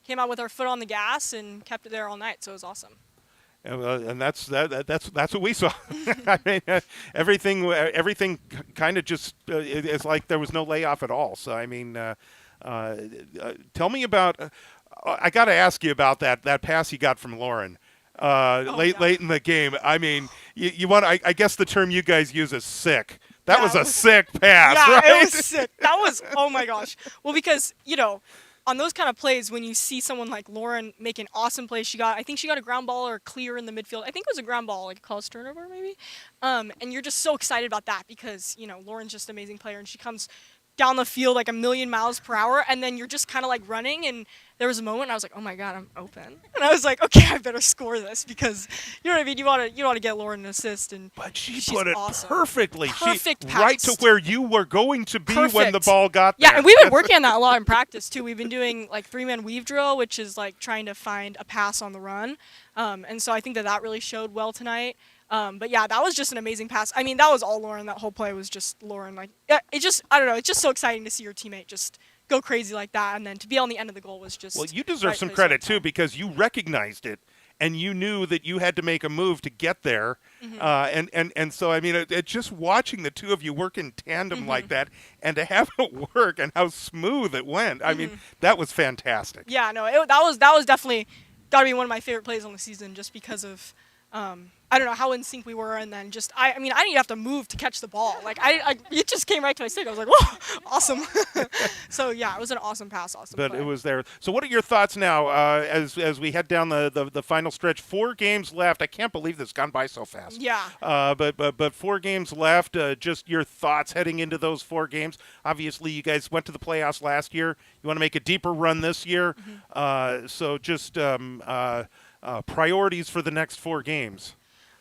came out with our foot on the gas and kept it there all night, so it was awesome.
And that's what we saw. I mean, everything kind of just it's like there was no layoff at all. So I mean, tell me about. I got to ask you about that pass you got from Lauren late in the game. I mean, you want I guess the term you guys use is sick. That was a sick pass,
yeah,
right?
it was sick. That was, oh my gosh. Well, because, on those kind of plays, when you see someone like Lauren make an awesome play, I think she got a ground ball or clear in the midfield. I think it was a ground ball, like a close turnover maybe. And you're just so excited about that because, Lauren's just an amazing player and she comes down the field like a million miles per hour and then you're just kind of like running and there was a moment I was like, oh my God, I'm open. And I was like, okay, I better score this because, you know what I mean? You want to get Lauren an assist.
But she's
put
it
awesome.
perfectly.
Perfect pass.
Right to where you were going to be when the
Perfect.
ball got there.
Yeah, and we've been working on that a lot in practice too. We've been doing like 3-man weave drill, which is like trying to find a pass on the run. And so I think that really showed well tonight. But yeah, that was just an amazing pass. I mean, that was all Lauren. That whole play was just Lauren. Like, I don't know. It's just so exciting to see your teammate just go crazy like that. And then to be on the end of the goal was just.
Well, you deserve some credit too because you recognized it and you knew that you had to make a move to get there. And so, I mean, it's just watching the two of you work in tandem like that and to have it work and how smooth it went. I mean, that was fantastic.
Yeah, no, that was definitely got to be one of my favorite plays on the season just because of. I don't know how in sync we were, and then just I didn't even have to move to catch the ball. Like it just came right to my stick. I was like, whoa, awesome. So yeah, it was an awesome pass, awesome.
But
play.
it was there. So what are your thoughts now as we head down the final stretch? 4 games left. I can't believe this has gone by so fast.
Yeah.
But 4 games left. Just your thoughts heading into those 4 games. Obviously, you guys went to the playoffs last year. You want to make a deeper run this year. So just priorities for the next 4 games.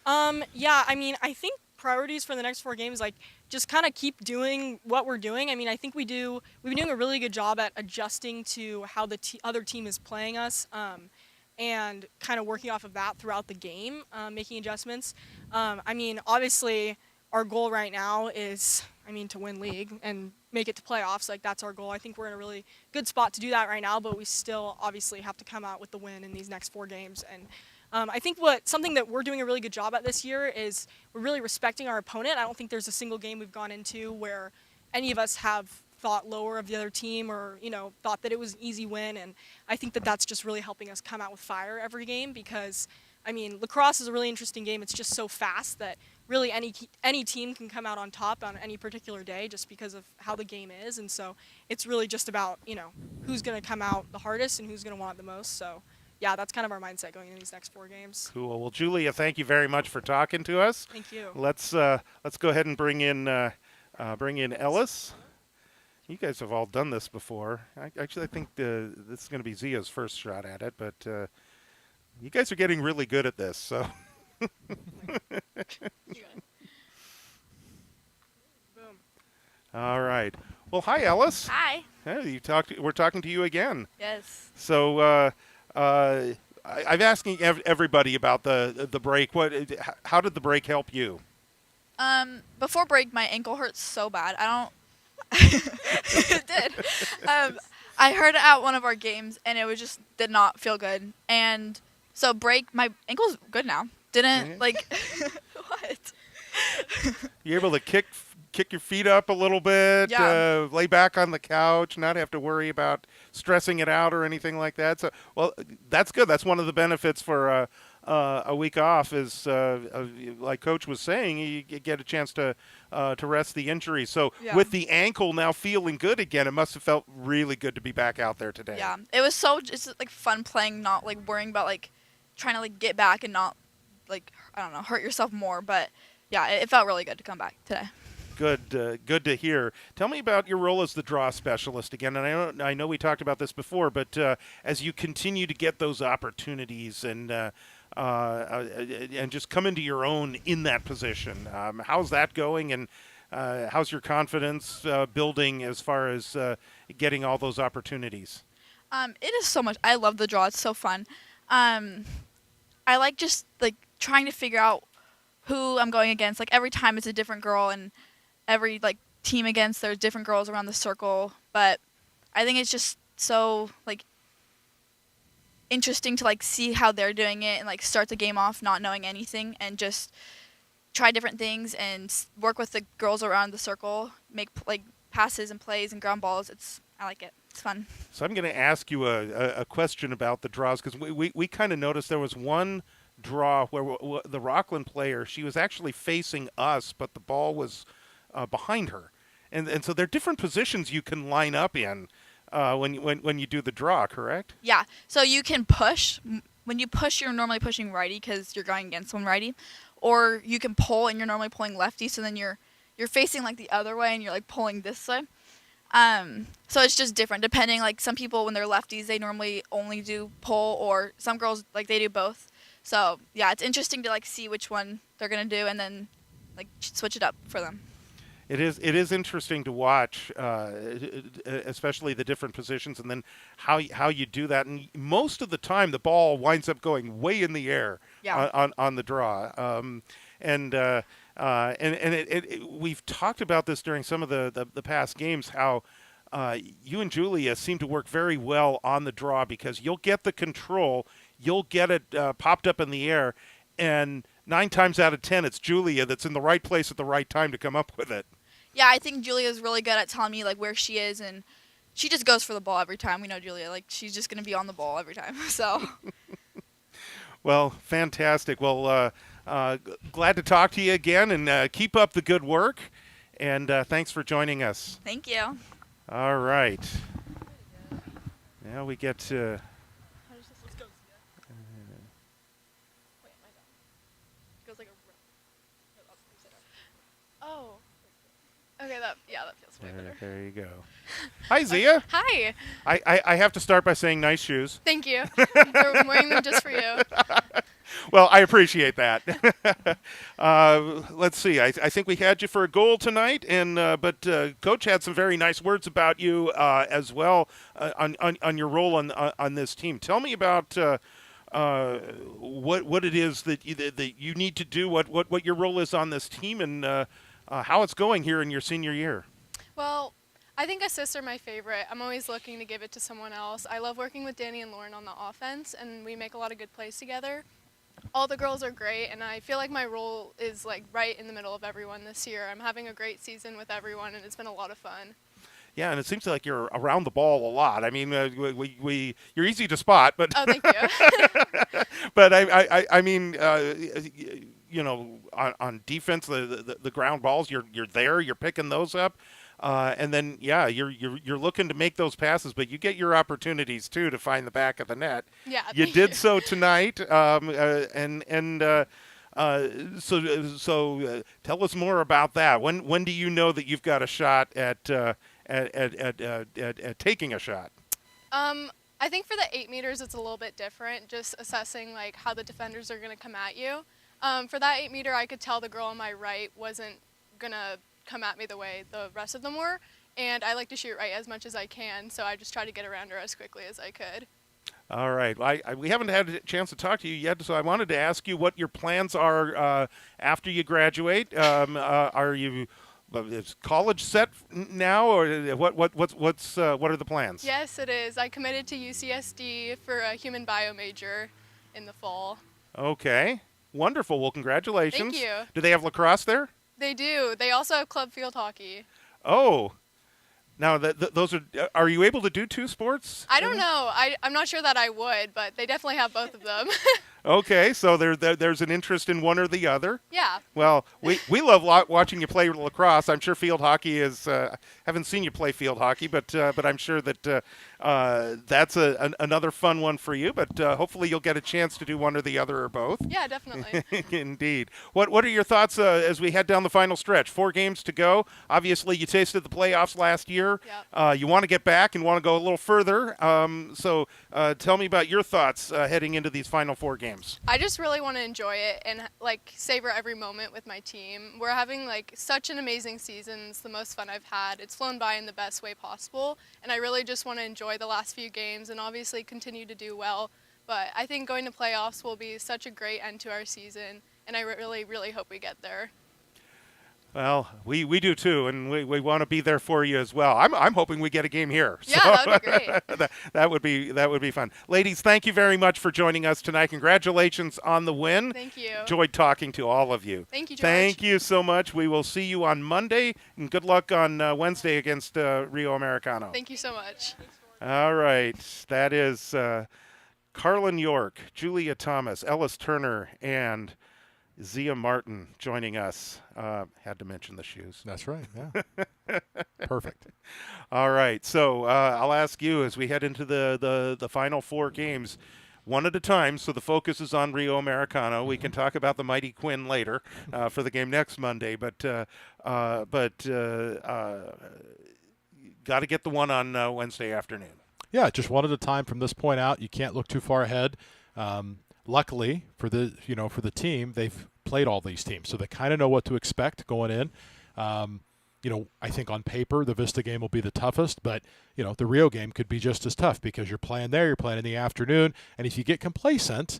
Yeah, I mean, I think priorities for the next 4 games, like, just kind of keep doing what we're doing. I mean, I think we've been doing a really good job at adjusting to how the other team is playing us, and kind of working off of that throughout the game, making adjustments. I mean, obviously, our goal right now is, to win league and make it to playoffs. Like, that's our goal. I think we're in a really good spot to do that right now, but we still obviously have to come out with the win in these next 4 games. And I think something that we're doing a really good job at this year is we're really respecting our opponent. I don't think there's a single game we've gone into where any of us have thought lower of the other team or, thought that it was an easy win. And I think that that's just really helping us come out with fire every game because, lacrosse is a really interesting game. It's just so fast that really any team can come out on top on any particular day just because of how the game is. And so it's really just about, who's going to come out the hardest and who's going to want it the most. So, yeah, that's kind of our mindset going into these next 4 games.
Cool. Well, Julia, thank you very much for talking to us.
Thank you.
Let's go ahead and bring in Ellis. You guys have all done this before. I think this is going to be Zia's first shot at it, but you guys are getting really good at this. So.
Boom.
All right. Well, hi, Ellis.
Hi.
Hey, we're talking to you again.
Yes.
So I'm asking everybody about the break. How did the break help you?
Before break, my ankle hurts so bad. It did. I heard it at one of our games, and it did not feel good. And so break, my ankle's good now. Didn't what?
You able to kick your feet up a little bit,
Yeah.
Lay back on the couch, not have to worry about stressing it out or anything like that. So, well, that's good. That's one of the benefits for a week off is, like Coach was saying, you get a chance to rest the injury. So
Yeah.
with the ankle now feeling good again, it must have felt really good to be back out there today.
Yeah. It was it's fun playing, not worrying about trying to get back and not I don't know, hurt yourself more. But yeah, it felt really good to come back today.
Good to hear. Tell me about your role as the draw specialist again. And I know we talked about this before, but as you continue to get those opportunities and just come into your own in that position, how's that going? And how's your confidence building as far as getting all those opportunities?
It is so much. I love the draw. It's so fun. I like trying to figure out who I'm going against. Every time it's a different girl, and every team against there's different girls around the circle. But I think it's just so interesting to see how they're doing it and start the game off not knowing anything and just try different things and work with the girls around the circle, make passes and plays and ground balls. I like it. It's fun.
So I'm going to ask you a question about the draws, because we kind of noticed there was one draw where the Rocklin player, she was actually facing us, but the ball was behind her. And so there are different positions you can line up in when you do the draw, correct?
Yeah. So you can push. When you push, you're normally pushing righty because you're going against one righty. Or you can pull, and you're normally pulling lefty, so then you're facing the other way, and you're pulling this way. So it's just different depending. Some people, when they're lefties, they normally only do pull, or some girls they do both. So yeah, it's interesting to see which one they're gonna do, and then switch it up for them.
It is interesting to watch, especially the different positions, and then how you do that. And most of the time, the ball winds up going way in the air on the draw. We've talked about this during some of the past games, how you and Julia seem to work very well on the draw, because you'll get the control, you'll get it popped up in the air, and 9 times out of 10, it's Julia that's in the right place at the right time to come up with it.
Yeah, I think Julia's really good at telling me where she is, and she just goes for the ball every time. We know Julia, she's just gonna be on the ball every time. So.
Well, fantastic. Well, glad to talk to you again, and keep up the good work. And thanks for joining us.
Thank you.
All right. Now we get to.
Let's go. Wait, my bad. It goes
Oh. Okay, that feels way better.
There you go. Hi, Zia.
Hi.
I have to start by saying nice shoes.
Thank you. I'm wearing them just for you.
Well, I appreciate that. Let's see. I think we had you for a goal tonight, and but Coach had some very nice words about you as well on your role on this team. Tell me about what it is that you need to do, what your role is on this team, and how it's going here in your senior year.
Well, I think assists are my favorite. I'm always looking to give it to someone else. I love working with Danny and Lauren on the offense, and we make a lot of good plays together. All the girls are great, and I feel like my role is right in the middle of everyone this year. I'm having a great season with everyone, and it's been a lot of fun.
Yeah, and it seems like you're around the ball a lot. I mean, you're easy to spot, but
Oh, thank you.
but I mean, on defense, the ground balls, you're there, you're picking those up. And then, you're looking to make those passes, but you get your opportunities too to find the back of the net.
Yeah.
You did so tonight, so tell us more about that. When do you know that you've got a shot at taking a shot?
I think for the 8 meters, it's a little bit different, just assessing like how the defenders are going to come at you. For that 8 meter, I could tell the girl on my right wasn't going to come at me the way the rest of them were, and I like to shoot right as much as I can, so I just try to get around her as quickly as I could.
All right. We haven't had a chance to talk to you yet, so I wanted to ask you what your plans are after you graduate. Are you is college set now, or what are the plans?
Yes, it is. I committed to UCSD for a human bio major in the fall.
Okay. Wonderful. Well, congratulations.
Thank you.
Do they have lacrosse there?
They do. They also have club field hockey.
Oh. Now, those are you able to do two sports?
I don't know. I'm not sure that I would, but they definitely have both of them.
Okay, so there's an interest in one or the other.
Yeah.
Well, we love watching you play lacrosse. I'm sure field hockey is. Haven't seen you play field hockey, but I'm sure that that's another fun one for you. But hopefully you'll get a chance to do one or the other or both.
Yeah, definitely.
Indeed. What are your thoughts as we head down the final stretch? 4 games to go. Obviously, you tasted the playoffs last year.
Yep.
You want to get back and want to go a little further. So tell me about your thoughts heading into these final 4 games.
I just really want to enjoy it and like savor every moment with my team. We're having like such an amazing season. It's the most fun I've had. It's flown by in the best way possible, and I really just want to enjoy the last few games and obviously continue to do well. But I think going to playoffs will be such a great end to our season, and I really, really hope we get there.
Well, we do too, and we want to be there for you as well. I'm hoping we get a game here.
Yeah, that would be great.
that would be fun. Ladies, thank you very much for joining us tonight. Congratulations on the win.
Thank you.
Enjoyed talking to all of you.
Thank you, George.
Thank you so much. We will see you on Monday, and good luck on Wednesday against Rio Americano.
Thank you so much.
All right, that is Carlin York, Julia Thomas, Ellis Turner, and Zia Martin joining us. Had to mention the shoes.
That's right. Yeah. Perfect.
All right. So I'll ask you as we head into the final 4 games, one at a time. So the focus is on Rio Americano. Mm-hmm. We can talk about the Mighty Quinn later for the game next Monday. But got to get the one on Wednesday afternoon.
Yeah, just one at a time from this point out. You can't look too far ahead. Luckily for the team, they've played all these teams, so they kind of know what to expect going in. I think on paper the Vista game will be the toughest, but the Rio game could be just as tough because you're playing there, you're playing in the afternoon, and if you get complacent,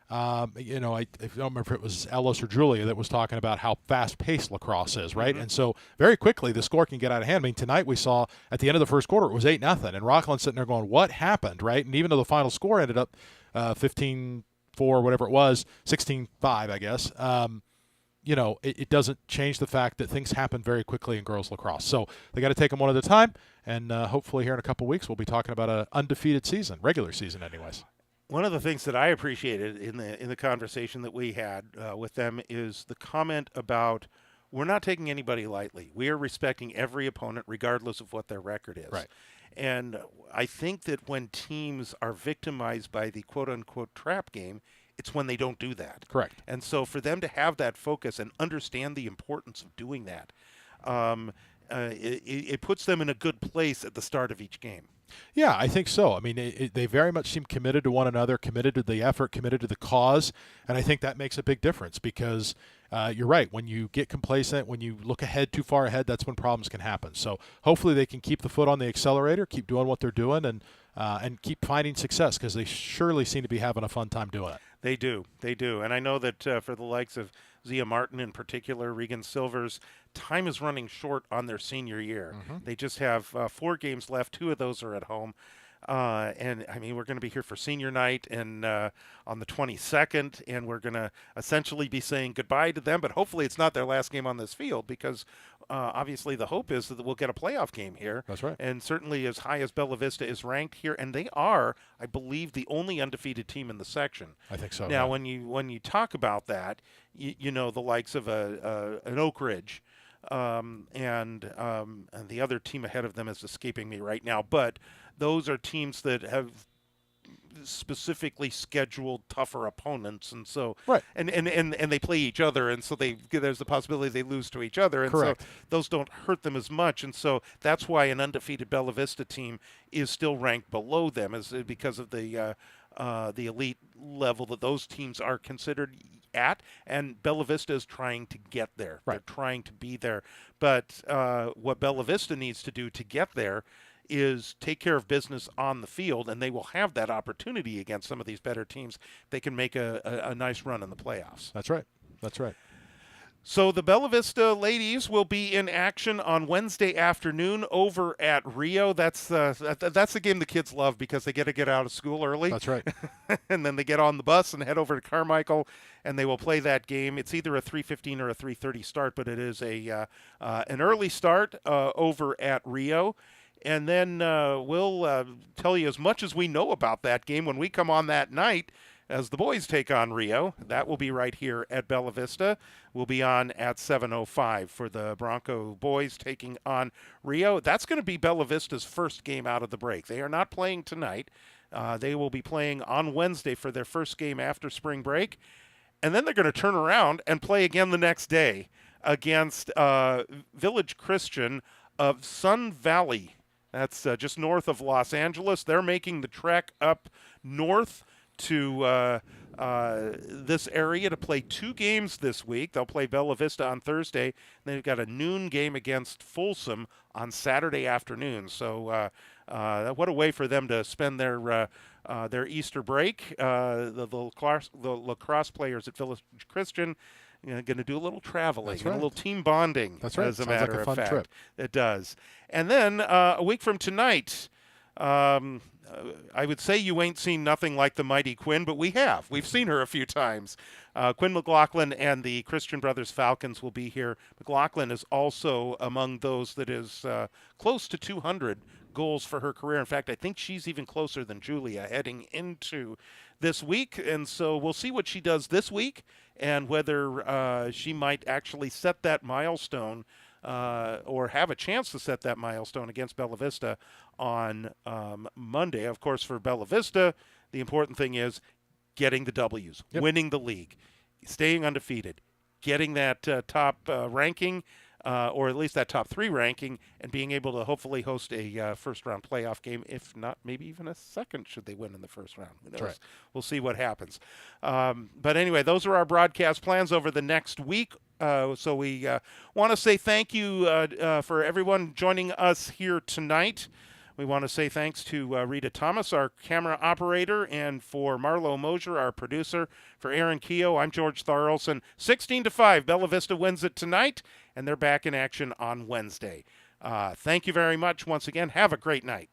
I don't remember if it was Ellis or Julia that was talking about how fast-paced lacrosse is, right? Mm-hmm. And so very quickly the score can get out of hand. I mean, tonight we saw at the end of the first quarter it was 8-0, and Rocklin sitting there going, "What happened?" Right? And even though the final score ended up 15-4, whatever it was, 16-5, I guess. It doesn't change the fact that things happen very quickly in girls lacrosse. So they got to take them one at a time, and hopefully here in a couple weeks we'll be talking about an undefeated season, regular season, anyways.
One of the things that I appreciated in the conversation that we had with them is the comment about we're not taking anybody lightly. We are respecting every opponent regardless of what their record is.
Right.
And I think that when teams are victimized by the quote-unquote trap game, it's when they don't do that.
Correct.
And so for them to have that focus and understand the importance of doing that, it puts them in a good place at the start of each game.
Yeah, I think so. I mean, they very much seem committed to one another, committed to the effort, committed to the cause, and I think that makes a big difference because you're right. When you get complacent, when you look ahead too far ahead, that's when problems can happen. So hopefully they can keep the foot on the accelerator, keep doing what they're doing, and keep finding success because they surely seem to be having a fun time doing it.
They do. And I know that for the likes of Zia Martin in particular, Regan Silvers, time is running short on their senior year. Mm-hmm. They just have 4 games left. 2 of those are at home. And I mean, we're going to be here for senior night and on the 22nd, and we're going to essentially be saying goodbye to them. But hopefully, it's not their last game on this field because obviously the hope is that we'll get a playoff game here.
That's right.
And certainly as high as Bella Vista is ranked here, and they are, I believe, the only undefeated team in the section.
I think so.
Now,
yeah.
when you talk about that, you know the likes of an Oak Ridge. And the other team ahead of them is escaping me right now. But those are teams that have specifically scheduled tougher opponents, and so
Right.
and they play each other, and so there's the possibility they lose to each other, and
Correct.
so those don't hurt them as much, and so that's why an undefeated Bella Vista team is still ranked below them, is because of the elite level that those teams are considered at, and Bella Vista is trying to get there.
Right.
They're trying to be there, but what Bella Vista needs to do to get there is take care of business on the field, and they will have that opportunity against some of these better teams. They can make a nice run in the playoffs.
That's right. That's right.
So the Bella Vista ladies will be in action on Wednesday afternoon over at Rio. That's the game the kids love because they get to get out of school early.
That's right.
And then they get on the bus and head over to Carmichael, and they will play that game. It's either a 3:15 or a 3:30 start, but it is an early start over at Rio. And then we'll tell you as much as we know about that game when we come on that night as the boys take on Rio. That will be right here at Bella Vista. We'll be on at 7:05 for the Bronco boys taking on Rio. That's going to be Bella Vista's first game out of the break. They are not playing tonight. They will be playing on Wednesday for their first game after spring break. And then they're going to turn around and play again the next day against Village Christian of Sun Valley. That's just north of Los Angeles. They're making the trek up north to this area to play 2 games this week. They'll play Bella Vista on Thursday. And they've got a noon game against Folsom on Saturday afternoon. So what a way for them to spend their Easter break. The lacrosse players at Village Christian going to do a little traveling,
That's
and
right.
a little team bonding.
That's right.
As a
Sounds like
matter
a fun
of fact,
trip.
it does. And then a week from tonight, I would say you ain't seen nothing like the mighty Quinn, but we have. We've seen her a few times. Quinn McLaughlin and the Christian Brothers Falcons will be here. McLaughlin is also among those that is close to 200 goals for her career. In fact, I think she's even closer than Julia heading into this week. And so we'll see what she does this week and whether she might actually set that milestone or have a chance to set that milestone against Bella Vista on Monday. Of course, for Bella Vista, the important thing is getting the W's, winning the league, staying undefeated, getting that top ranking, or at least that top 3 ranking, and being able to hopefully host a first-round playoff game, if not maybe even a second should they win in the first round. Who knows?
Right.
We'll see what happens. But anyway, those are our broadcast plans over the next week. So we want to say thank you for everyone joining us here tonight. We want to say thanks to Rita Thomas, our camera operator, and for Marlo Mosier, our producer. For Aaron Keogh, I'm George Tharlson. 16-5, Bella Vista wins it tonight, and they're back in action on Wednesday. Thank you very much once again. Have a great night.